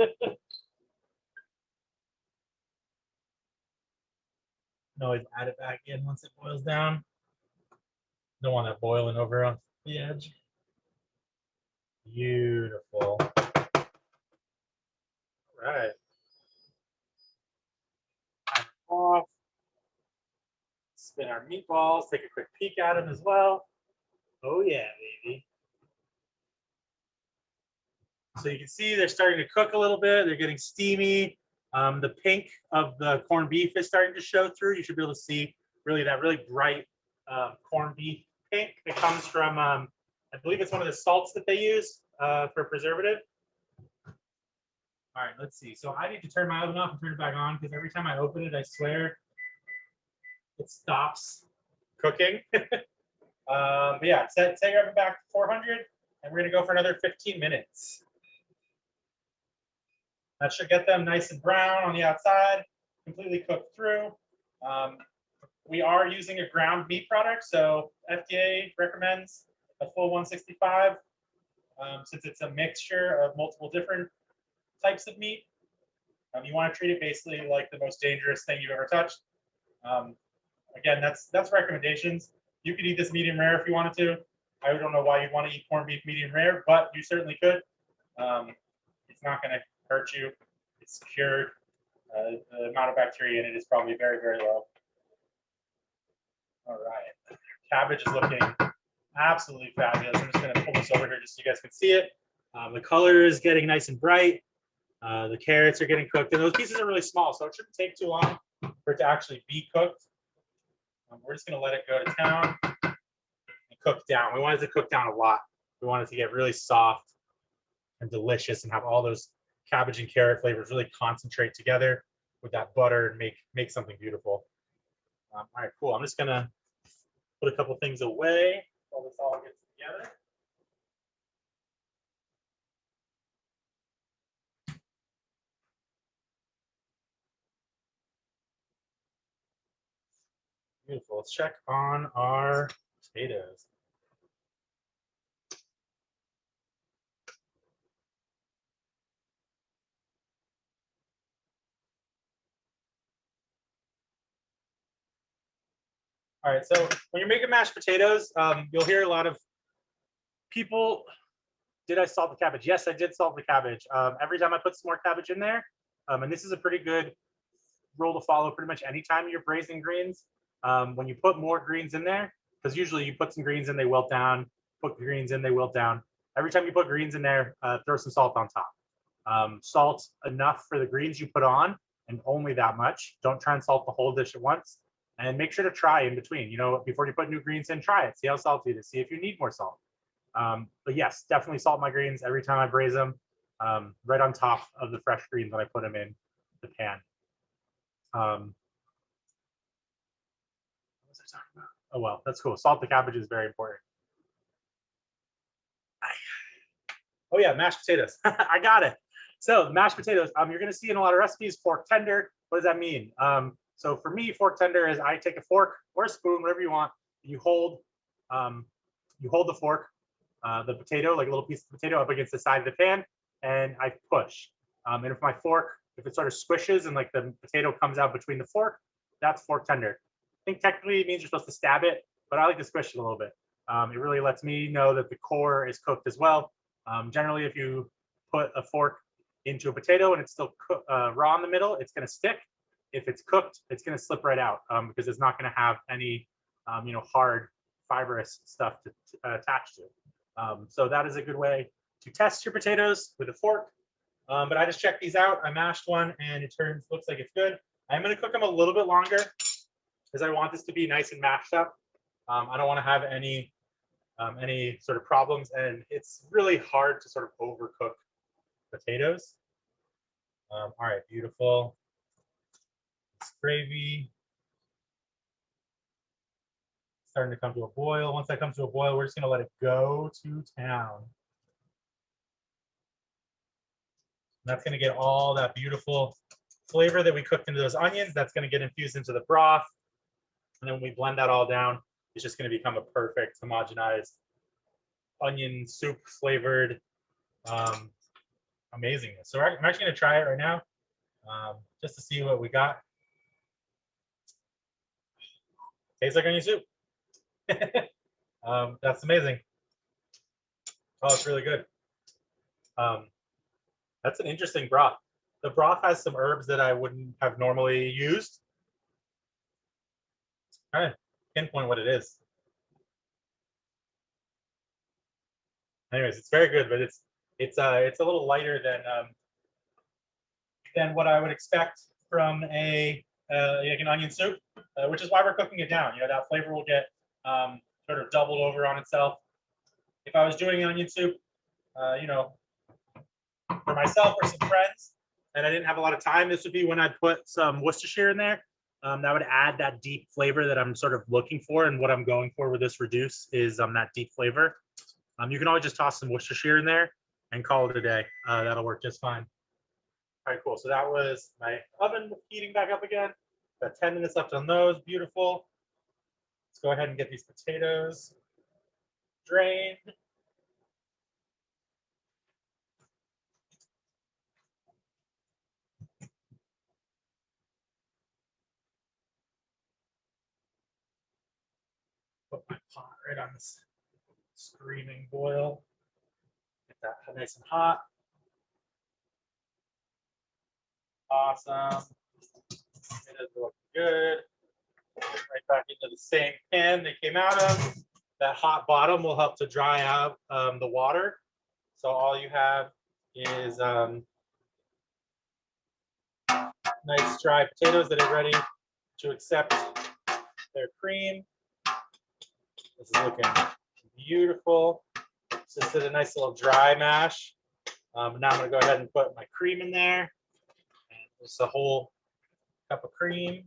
S2: can always add it back in once it boils down. Don't want that boiling over on the edge. Beautiful. All right. Off. Spin our meatballs. Take a quick peek at them as well. Oh yeah, baby. So you can see they're starting to cook a little bit. They're getting steamy. The pink of the corned beef is starting to show through. You should be able to see really that really bright corned beef pink. It comes from, I believe it's one of the salts that they use for preservative. All right, let's see. So I need to turn my oven off and turn it back on because every time I open it, I swear it stops cooking. But yeah, set your oven back to 400, and we're gonna go for another 15 minutes. That should get them nice and brown on the outside, completely cooked through. We are using a ground meat product, so FDA recommends a full 165 since it's a mixture of multiple different types of meat. You want to treat it basically like the most dangerous thing you've ever touched. Again, that's recommendations. You could eat this medium rare if you wanted to. I don't know why you'd want to eat corned beef medium rare, but you certainly could. It's not going to hurt you. It's cured. The amount of bacteria in it is probably very, very low. All right. Cabbage is looking absolutely fabulous. I'm just going to pull this over here just so you guys can see it. The color is getting nice and bright. The carrots are getting cooked. And those pieces are really small, so it shouldn't take too long for it to actually be cooked. We're just going to let it go to town and cook down. We want it to cook down a lot. We want it to get really soft and delicious and have all those cabbage and carrot flavors really concentrate together with that butter and make something beautiful. All right, cool. I'm just going to put a couple things away while this all gets together. Beautiful. Let's check on our potatoes. All right, so when you're making mashed potatoes, you'll hear a lot of people, did I salt the cabbage? Yes, I did salt the cabbage. Every time I put some more cabbage in there, and this is a pretty good rule to follow pretty much anytime you're braising greens. When you put more greens in there, because usually you put some greens in, they wilt down, put greens in, they wilt down. Every time you put greens in there, throw some salt on top. Salt enough for the greens you put on, and only that much. Don't try and salt the whole dish at once. And make sure to try in between. You know, before you put new greens in, try it. See how salty it is. See if you need more salt. But yes, definitely salt my greens every time I braise them, right on top of the fresh greens when I put them in the pan. talking about? Oh, well, that's cool. Salt the cabbage is very important. Oh yeah, mashed potatoes. I got it. So the mashed potatoes, you're gonna see in a lot of recipes, fork tender. What does that mean? So for me, fork tender is I take a fork or a spoon, whatever you want. You hold the fork, the potato, like a little piece of potato up against the side of the pan, and I push. And if my fork, if it sort of squishes and like the potato comes out between the fork, that's fork tender. I think technically it means you're supposed to stab it, but I like to squish it a little bit. It really lets me know that the core is cooked as well. Generally, if you put a fork into a potato and it's still raw in the middle, it's going to stick. If it's cooked, it's going to slip right out because it's not going to have any, hard fibrous stuff to attach to. So that is a good way to test your potatoes with a fork. But I just checked these out. I mashed one and it looks like it's good. I'm going to cook them a little bit longer because I want this to be nice and mashed up. I don't want to have any sort of problems, and it's really hard to sort of overcook potatoes. All right, beautiful. This gravy starting to come to a boil. Once that comes to a boil, we're just going to let it go to town. And that's going to get all that beautiful flavor that we cooked into those onions. That's going to get infused into the broth. And then when we blend that all down, it's just going to become a perfect homogenized onion soup flavored amazingness. So I'm actually going to try it right now just to see what we got. Tastes like onion soup. That's amazing. Oh, it's really good. That's an interesting broth. The broth has some herbs that I wouldn't have normally used. Trying to pinpoint what it is. Anyways, it's very good, but it's a little lighter than what I would expect from like an onion soup, which is why we're cooking it down. That flavor will get sort of doubled over on itself. If I was doing an onion soup, for myself or some friends, and I didn't have a lot of time, this would be when I'd put some Worcestershire in there. That would add that deep flavor that I'm sort of looking for, and what I'm going for with this reduce is that deep flavor. You can always just toss some Worcestershire in there and call it a day. That'll work just fine. All right, cool. So that was my oven heating back up again. Got 10 minutes left on those. Beautiful. Let's go ahead and get these potatoes drained. Put my pot right on this screaming boil. Get that nice and hot. Awesome. It is looking good. Right back into the same pan they came out of. That hot bottom will help to dry out the water. So all you have is nice dry potatoes that are ready to accept their cream. This is looking beautiful. Just did a nice little dry mash. Now I'm going to go ahead and put my cream in there. And just a whole cup of cream.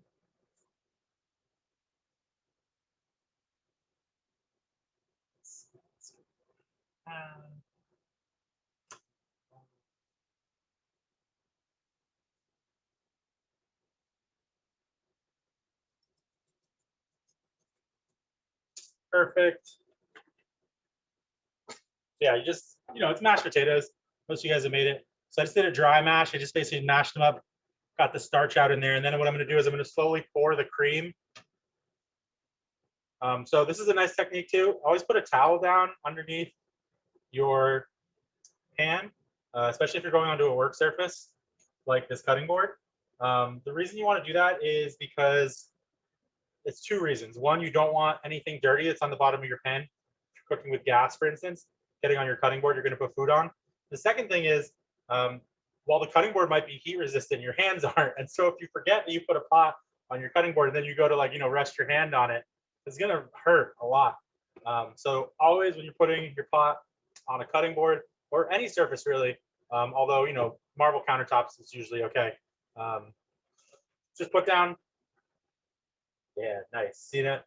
S2: Perfect. Yeah, it's mashed potatoes. Most of you guys have made it. So I just did a dry mash. I just basically mashed them up, got the starch out in there. And then what I'm going to do is I'm going to slowly pour the cream. So this is a nice technique too. Always put a towel down underneath your pan, especially if you're going onto a work surface like this cutting board. The reason you want to do that is because it's two reasons. One, you don't want anything dirty that's on the bottom of your pan. If you're cooking with gas, for instance, getting on your cutting board, you're going to put food on. The second thing is, while the cutting board might be heat resistant, your hands aren't. And so if you forget that you put a pot on your cutting board and then you go to rest your hand on it, it's going to hurt a lot. So always when you're putting your pot on a cutting board or any surface really, although, marble countertops is usually okay. Just put down. Yeah, nice. See that?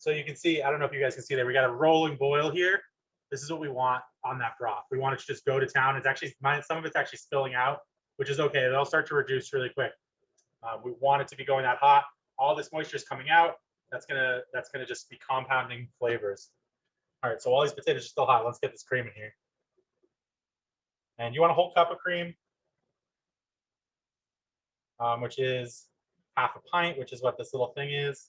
S2: So you can see, I don't know if you guys can see there, we got a rolling boil here. This is what we want on that broth. We want it to just go to town. It's actually, some of it's actually spilling out, which is okay. They'll start to reduce really quick. We want it to be going that hot. All this moisture is coming out. That's gonna just be compounding flavors. All right, so while these potatoes are still hot, let's get this cream in here. And you want a whole cup of cream, which is half a pint, which is what this little thing is.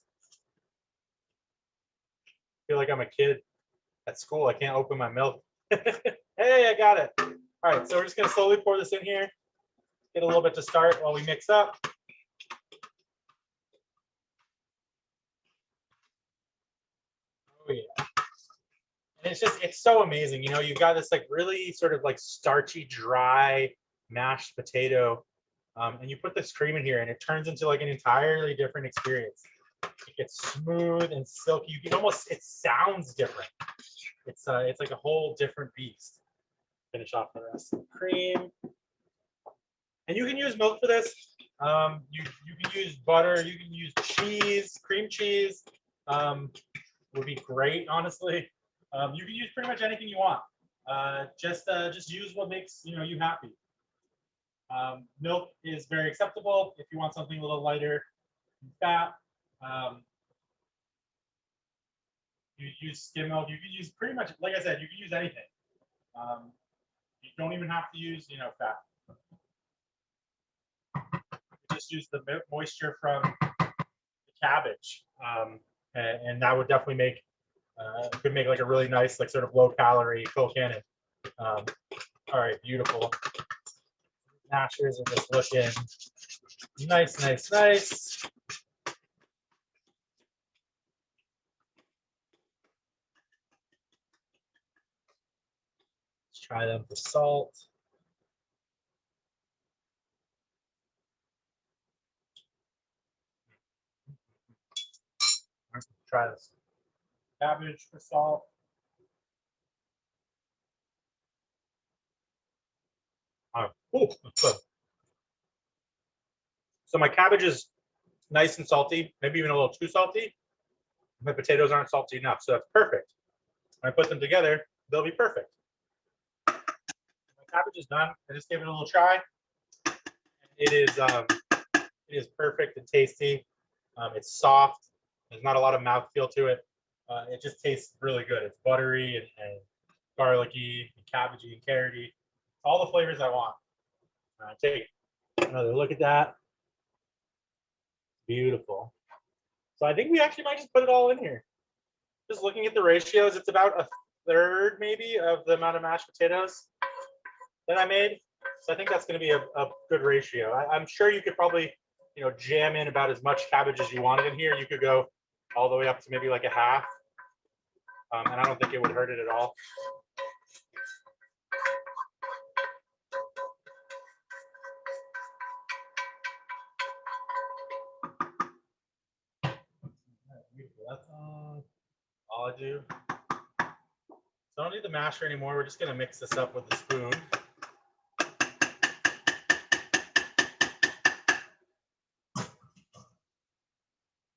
S2: I feel like I'm a kid at school. I can't open my milk. Hey, I got it. All right, so we're just gonna slowly pour this in here. Get a little bit to start while we mix up. Oh yeah. And it's so amazing. You know, you've got this like really sort of like starchy, dry mashed potato. And you put this cream in here and it turns into like an entirely different experience. It gets smooth and silky. You can almost, it sounds different. It's like a whole different beast. Finish off the rest of the cream. And you can use milk for this. You can use butter, you can use cheese, cream cheese. Would be great, honestly. You can use pretty much anything you want. Just use what makes you happy. Milk is very acceptable if you want something a little lighter in fat. You use skim milk. You can use pretty much, like I said, you can use anything. You don't even have to use fat. You just use the moisture from the cabbage, and that would definitely make could make like a really nice like sort of low calorie Kilcannon. All right, beautiful. Mashers are just looking nice, nice, nice. Let's try them for salt. Let's try this cabbage for salt. Oh, good. So my cabbage is nice and salty, maybe even a little too salty. My potatoes aren't salty enough, so that's perfect. When I put them together, they'll be perfect. My cabbage is done. I just gave it a little try. It is perfect and tasty. It's soft. There's not a lot of mouthfeel to it. It just tastes really good. It's buttery and garlicky, and cabbagey and carroty. All the flavors I want. Take another look at that. Beautiful. So I think we actually might just put it all in here. Just looking at the ratios, it's about a third maybe of the amount of mashed potatoes that I made. So I think that's going to be a good ratio. I'm sure you could probably, jam in about as much cabbage as you wanted in here. You could go all the way up to maybe like a half. And I don't think it would hurt it at all. That's all I do. So I don't need the masher anymore. We're just going to mix this up with a spoon.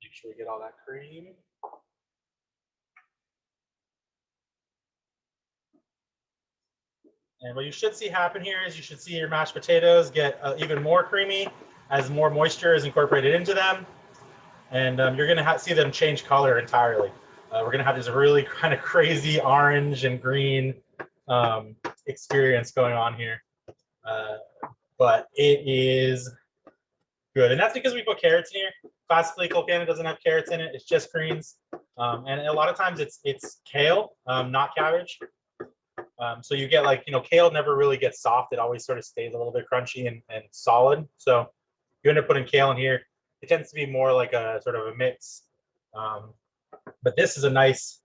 S2: Make sure we get all that cream. And what you should see happen here is you should see your mashed potatoes get even more creamy as more moisture is incorporated into them. And you're going to see them change color entirely. We're going to have this really kind of crazy orange and green experience going on here. But it is good. And that's because we put carrots in here. Classically, Kilcannon doesn't have carrots in it. It's just greens. And a lot of times it's kale, not cabbage. So you get like, kale never really gets soft. It always sort of stays a little bit crunchy and solid. So you end up putting kale in here. It tends to be more like a sort of a mix. But this is a nice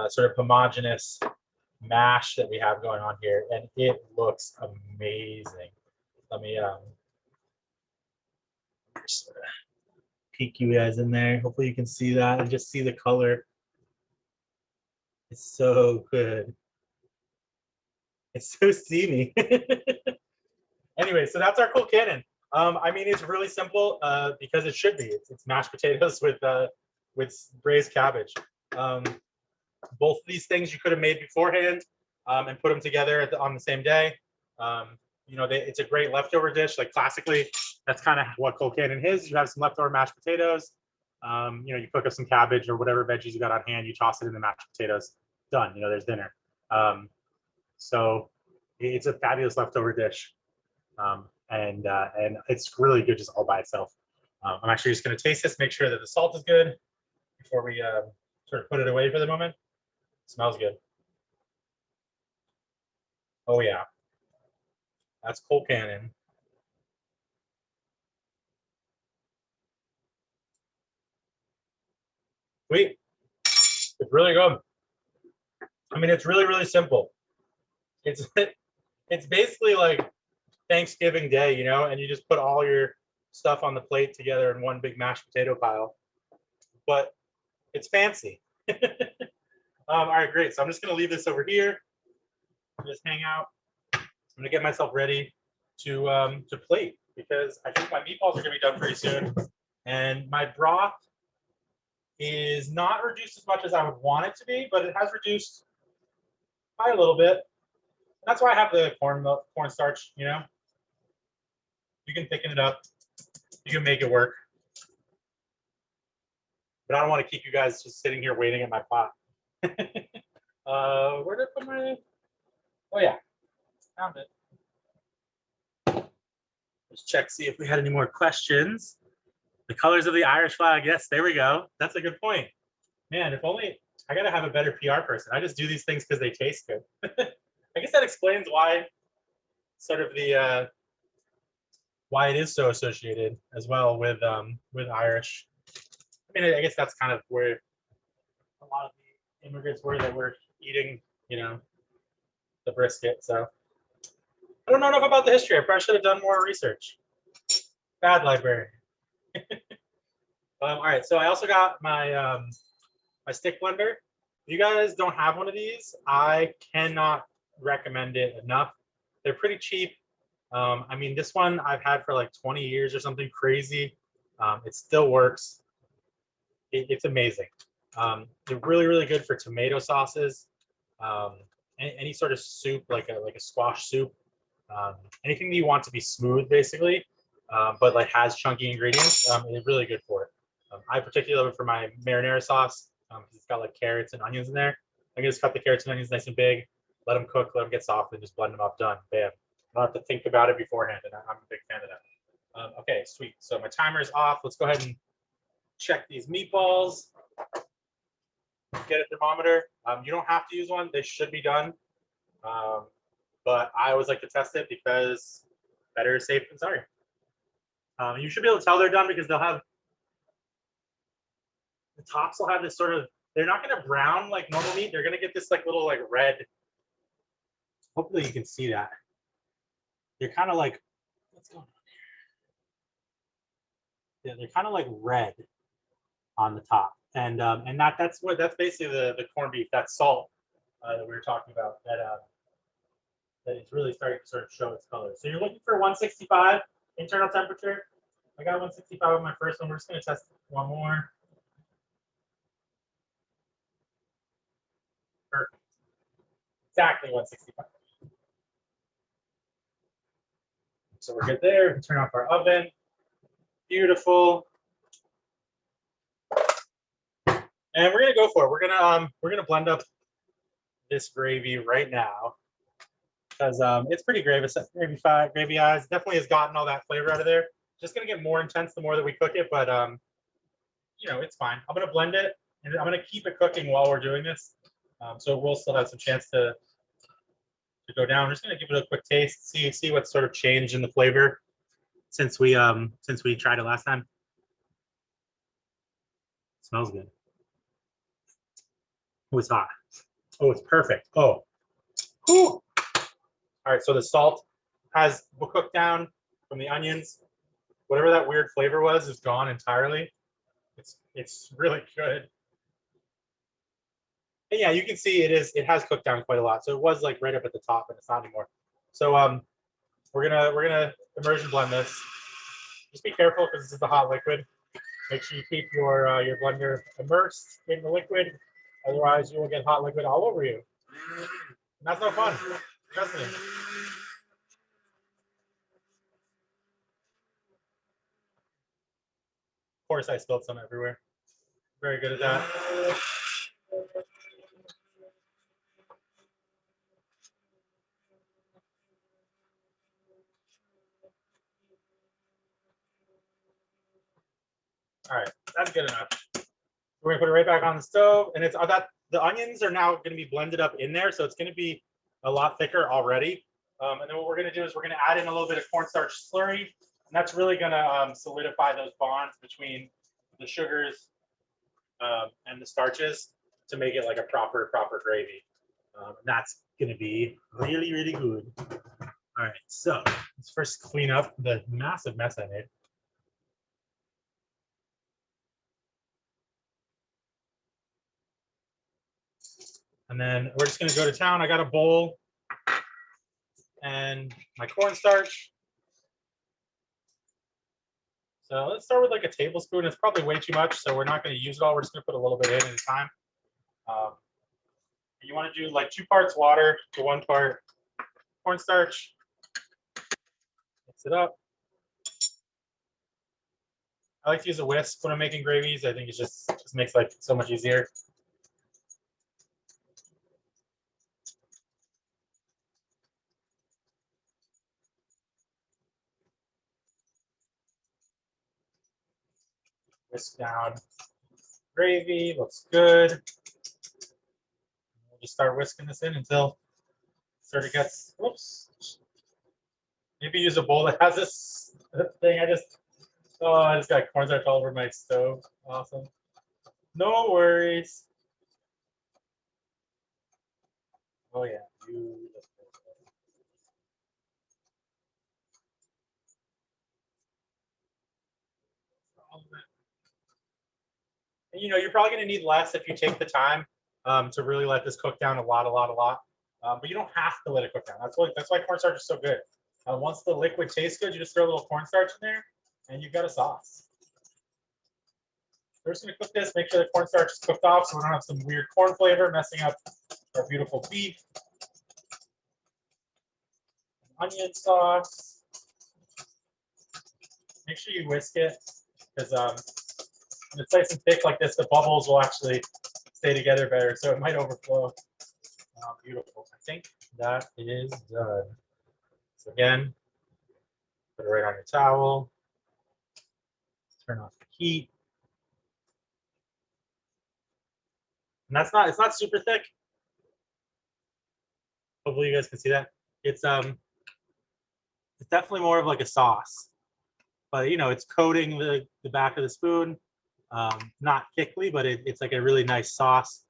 S2: sort of homogeneous mash that we have going on here. And it looks amazing. Let me just peek you guys in there. Hopefully you can see that and just see the color. It's so good. It's so steamy. Anyway, so that's our Kilcannon. I mean, it's really simple because it should be. It's mashed potatoes with braised cabbage. Both of these things you could have made beforehand and put them together on the same day. You know, it's a great leftover dish. Like classically, that's kind of what Cold Cannon is. You have some leftover mashed potatoes. You know, you cook up some cabbage or whatever veggies you got on hand. You toss it in the mashed potatoes. Done. You know, there's dinner. So it's a fabulous leftover dish, and it's really good just all by itself. I'm actually just going to taste this, make sure that the salt is good before we sort of put it away for the moment. It smells good. Oh yeah, that's Cold Cannon. Sweet. It's really good. I mean, it's really, really simple. It's it's basically like Thanksgiving Day, you know, and you just put all your stuff on the plate together in one big mashed potato pile. But it's fancy. All right, great. So I'm just gonna leave this over here. Just hang out. I'm gonna get myself ready to plate because I think my meatballs are gonna be done pretty soon, and my broth is not reduced as much as I would want it to be, but it has reduced by a little bit. That's why I have the cornstarch. You know, you can thicken it up, you can make it work. But I don't want to keep you guys just sitting here waiting at my pot. Where did I put my? Oh yeah, found it. Let's check, see if we had any more questions. The colors of the Irish flag. Yes, there we go. That's a good point. Man, if only I gotta have a better PR person. I just do these things because they taste good. I guess that explains why sort of the why it is so associated as well with Irish. I mean, I guess that's kind of where a lot of the immigrants were that were eating, you know, the brisket. So I don't know enough about the history. I probably should have done more research. Bad librarian. All right, so I also got my my stick blender. If you guys don't have one of these, I cannot recommend it enough. They're pretty cheap. I mean, this one I've had for like 20 years or something crazy. It still works. It's amazing. They're really, really good for tomato sauces. Any sort of soup, like a squash soup. Anything that you want to be smooth, basically, but like has chunky ingredients. It's really good for it. I particularly love it for my marinara sauce because it's got like carrots and onions in there. I can just cut the carrots and onions nice and big, let them cook, let them get soft, and just blend them up. Done. Bam. I don't have to think about it beforehand, and I'm a big fan of that. Okay, sweet. So my timer is off. Let's go ahead and check these meatballs. Get a thermometer. You don't have to use one. They should be done. But I always like to test it because better is safe than sorry. You should be able to tell they're done because they'll have the tops will have this sort of, they're not going to brown like normal meat. They're going to get this like little like red. Hopefully you can see that. They're kind of like, what's going on here? Yeah, they're kind of like red on the top. And that's basically the corned beef, that salt that we were talking about that is really starting to sort of show its color. So you're looking for 165 internal temperature. I got 165 on my first one. We're just going to test one more. Perfect. Exactly 165. So we're good there. We can turn off our oven. Beautiful. And we're gonna go for it. We're gonna blend up this gravy right now because it's pretty gravy-ized. Definitely has gotten all that flavor out of there. Just gonna get more intense the more that we cook it, but you know, it's fine. I'm gonna blend it and I'm gonna keep it cooking while we're doing this, so we'll still have some chance to go down. I'm just gonna give it a quick taste, see what's sort of changed in the flavor since we tried it last time. Smells good. Oh, it's hot. Oh, it's perfect. Oh. Whew. All right, so the salt has cooked down from the onions. Whatever that weird flavor was is gone entirely. It's really good. And yeah, you can see it has cooked down quite a lot. So it was like right up at the top, and it's not anymore. So we're gonna immersion blend this. Just be careful because this is a hot liquid. Make sure you keep your blender immersed in the liquid. Otherwise, you will get hot liquid all over you. And that's no fun. Trust me. Of course, I spilled some everywhere. Very good at that. All right, that's good enough. We're gonna put it right back on the stove, and it's that the onions are now going to be blended up in there, so it's going to be a lot thicker already. And then what we're going to do is we're going to add in a little bit of cornstarch slurry, and that's really going to solidify those bonds between the sugars and the starches to make it like a proper gravy. And that's going to be really, really good. All right, so let's first clean up the massive mess I made. And then we're just going to go to town. I got a bowl and my cornstarch. So let's start with like a tablespoon. It's probably way too much, so we're not going to use it all. We're just going to put a little bit in at a time. You want to do like 2 parts water to 1 part cornstarch. Mix it up. I like to use a whisk when I'm making gravies. I think it just makes life so much easier. Whisk down gravy, looks good. We'll just start whisking this in until it sort of gets, whoops. Maybe use a bowl that has this thing. I just got cornstarch all over my stove. Awesome. No worries. Oh yeah, beautiful. And, you know, you're probably going to need less if you take the time to really let this cook down a lot. But you don't have to let it cook down. That's why cornstarch is so good. Once the liquid tastes good, you just throw a little cornstarch in there, and you've got a sauce. We're just going to cook this. Make sure the cornstarch is cooked off, so we don't have some weird corn flavor messing up our beautiful beef. Onion sauce. Make sure you whisk it, because when it's nice and thick like this, the bubbles will actually stay together better, so it might overflow. Beautiful. I think that is done. So again, put it right on your towel. Turn off the heat. And it's not super thick. Hopefully you guys can see that. It's definitely more of like a sauce. But you know, it's coating the back of the spoon. Not thickly, but it's like a really nice sauce.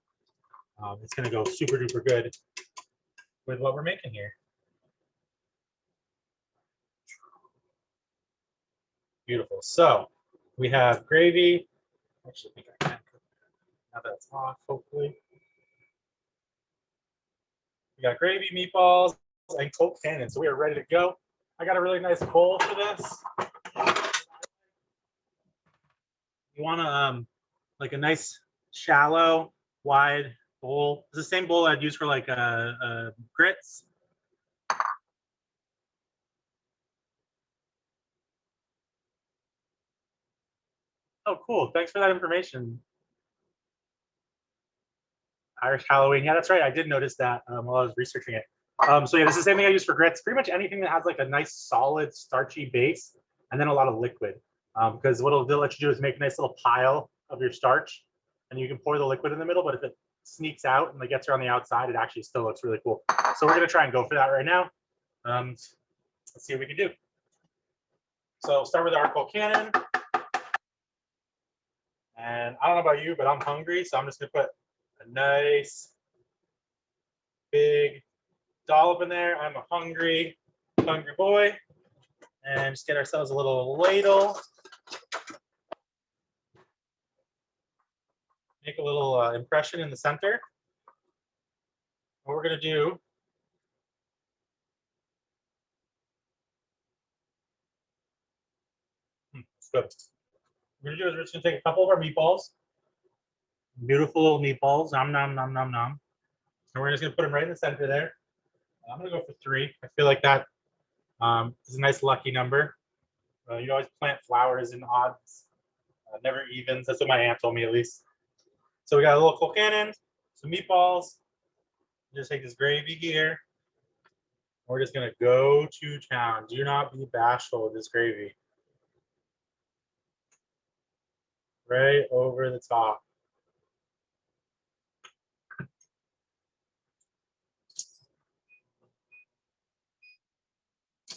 S2: It's gonna go super duper good with what we're making here. Beautiful. So we have gravy. I actually think I can cook now that it's off, hopefully. We got gravy, meatballs, and Coke cannon. So we are ready to go. I got a really nice bowl for this. You want to like a nice shallow, wide bowl. It's the same bowl I'd use for like grits. Oh, cool. Thanks for that information. Irish Halloween. Yeah, that's right. I did notice that while I was researching it. So yeah, this is the same thing I use for grits. Pretty much anything that has like a nice solid starchy base and then a lot of liquid. Because what it'll let you do is make a nice little pile of your starch, and you can pour the liquid in the middle. But if it sneaks out and like gets around the outside, it actually still looks really cool. So we're gonna try and go for that right now. Let's see what we can do. So we'll start with our Coke cannon. And I don't know about you, but I'm hungry, so I'm just gonna put a nice big dollop in there. I'm a hungry boy. And just get ourselves a little ladle. Make a little impression in the center. What we're gonna do it's good. we're gonna do is we're just gonna take a couple of our meatballs, beautiful little meatballs, nom nom nom nom nom, and we're just gonna put them right in the center there. I'm gonna go for 3. I feel like that is a nice lucky number. You always plant flowers in odds, never evens. That's what my aunt told me, at least. So we got a little cocaine, some meatballs. Just take this gravy here. We're just gonna go to town. Do not be bashful with this gravy. Right over the top.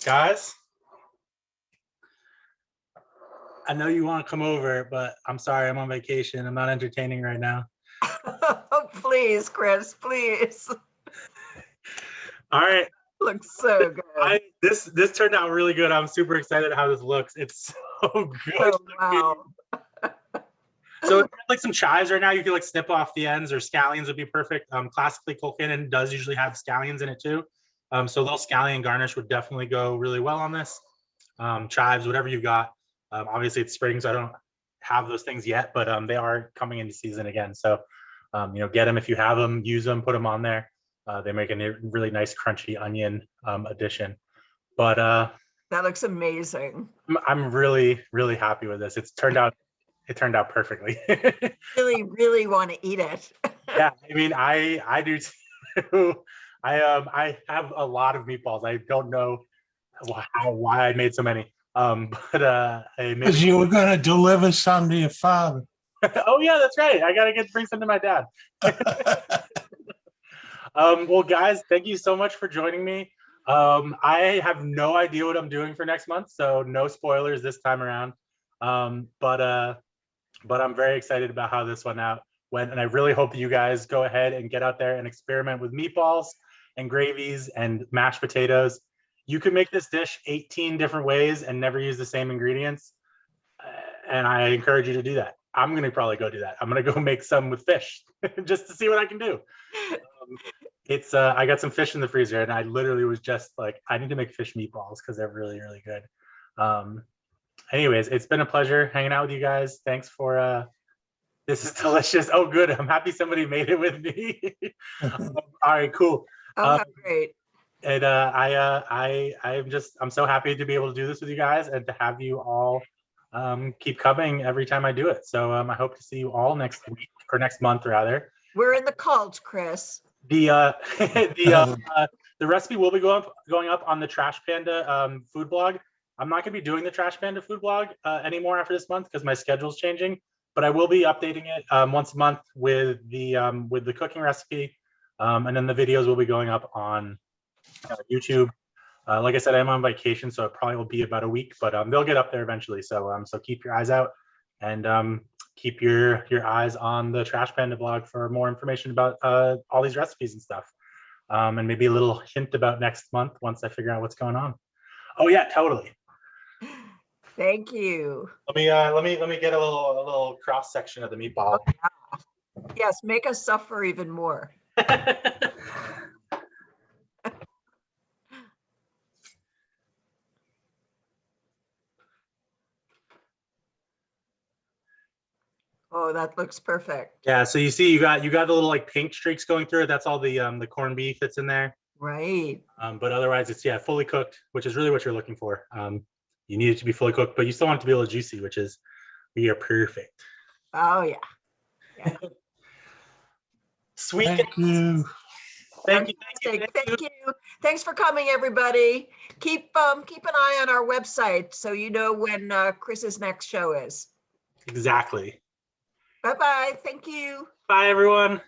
S2: Guys, I know you want to come over, but I'm sorry, I'm on vacation. I'm not entertaining right now.
S1: Oh, please, Chris, please.
S2: All right.
S1: Looks so good.
S2: This turned out really good. I'm super excited how this looks. It's so good.
S1: Oh, wow.
S2: So if you have like some chives right now, you could like snip off the ends, or scallions would be perfect. Classically, Colcannon does usually have scallions in it too. So a little scallion garnish would definitely go really well on this. Chives, whatever you've got. Obviously it's spring, so I don't have those things yet, but they are coming into season again. So get them if you have them, use them, put them on there. They make a really nice crunchy onion addition. But
S1: that looks amazing.
S2: I'm really, really happy with this. It turned out perfectly.
S1: Really want to eat it.
S2: Yeah, I mean, I do too. I have a lot of meatballs. I don't know why I made so many. But I made.
S3: Because you were going to deliver some to your father.
S2: Oh yeah, that's right. I gotta bring some to my dad. Well, guys, thank you so much for joining me. I have no idea what I'm doing for next month, so no spoilers this time around. But I'm very excited about how this went, and I really hope that you guys go ahead and get out there and experiment with meatballs and gravies and mashed potatoes. You can make this dish 18 different ways and never use the same ingredients, and I encourage you to do that. I'm gonna probably go do that. I'm gonna go make some with fish just to see what I can do. I got some fish in the freezer, and I literally was just like, I need to make fish meatballs because they're really, really good. Anyways, it's been a pleasure hanging out with you guys. Thanks for this is delicious. Oh, good. I'm happy somebody made it with me. All right, cool.
S1: Oh, great.
S2: And I'm so happy to be able to do this with you guys and to have you all keep coming every time I do it. So I hope to see you all next week, or next month rather.
S1: We're in the cult, Chris.
S2: The recipe will be going up on the Trash Panda food blog. I'm not going to be doing the Trash Panda food blog anymore after this month because my schedule's changing, but I will be updating it once a month with the cooking recipe, and then the videos will be going up on YouTube. Like I said, I'm on vacation, so it probably will be about a week, but they'll get up there eventually. So keep your eyes out, and keep your eyes on the Trash Panda blog for more information about all these recipes and stuff, and maybe a little hint about next month once I figure out what's going on. Oh yeah, totally.
S1: Thank you.
S2: Let me get a little cross section of the meatball.
S1: Oh, yeah. Yes, make us suffer even more. Oh, that looks perfect.
S2: Yeah, so you see, you got the little like pink streaks going through it. That's all the corned beef that's in there.
S1: Right.
S2: But otherwise, it's fully cooked, which is really what you're looking for. You need it to be fully cooked, but you still want it to be a little juicy, which is we are perfect.
S1: Oh yeah.
S2: Sweet.
S3: Thank you.
S2: Thank you.
S1: Thank you. Thanks for coming, everybody. Keep an eye on our website so you know when Chris's next show is.
S2: Exactly.
S1: Bye-bye. Thank you.
S2: Bye, everyone.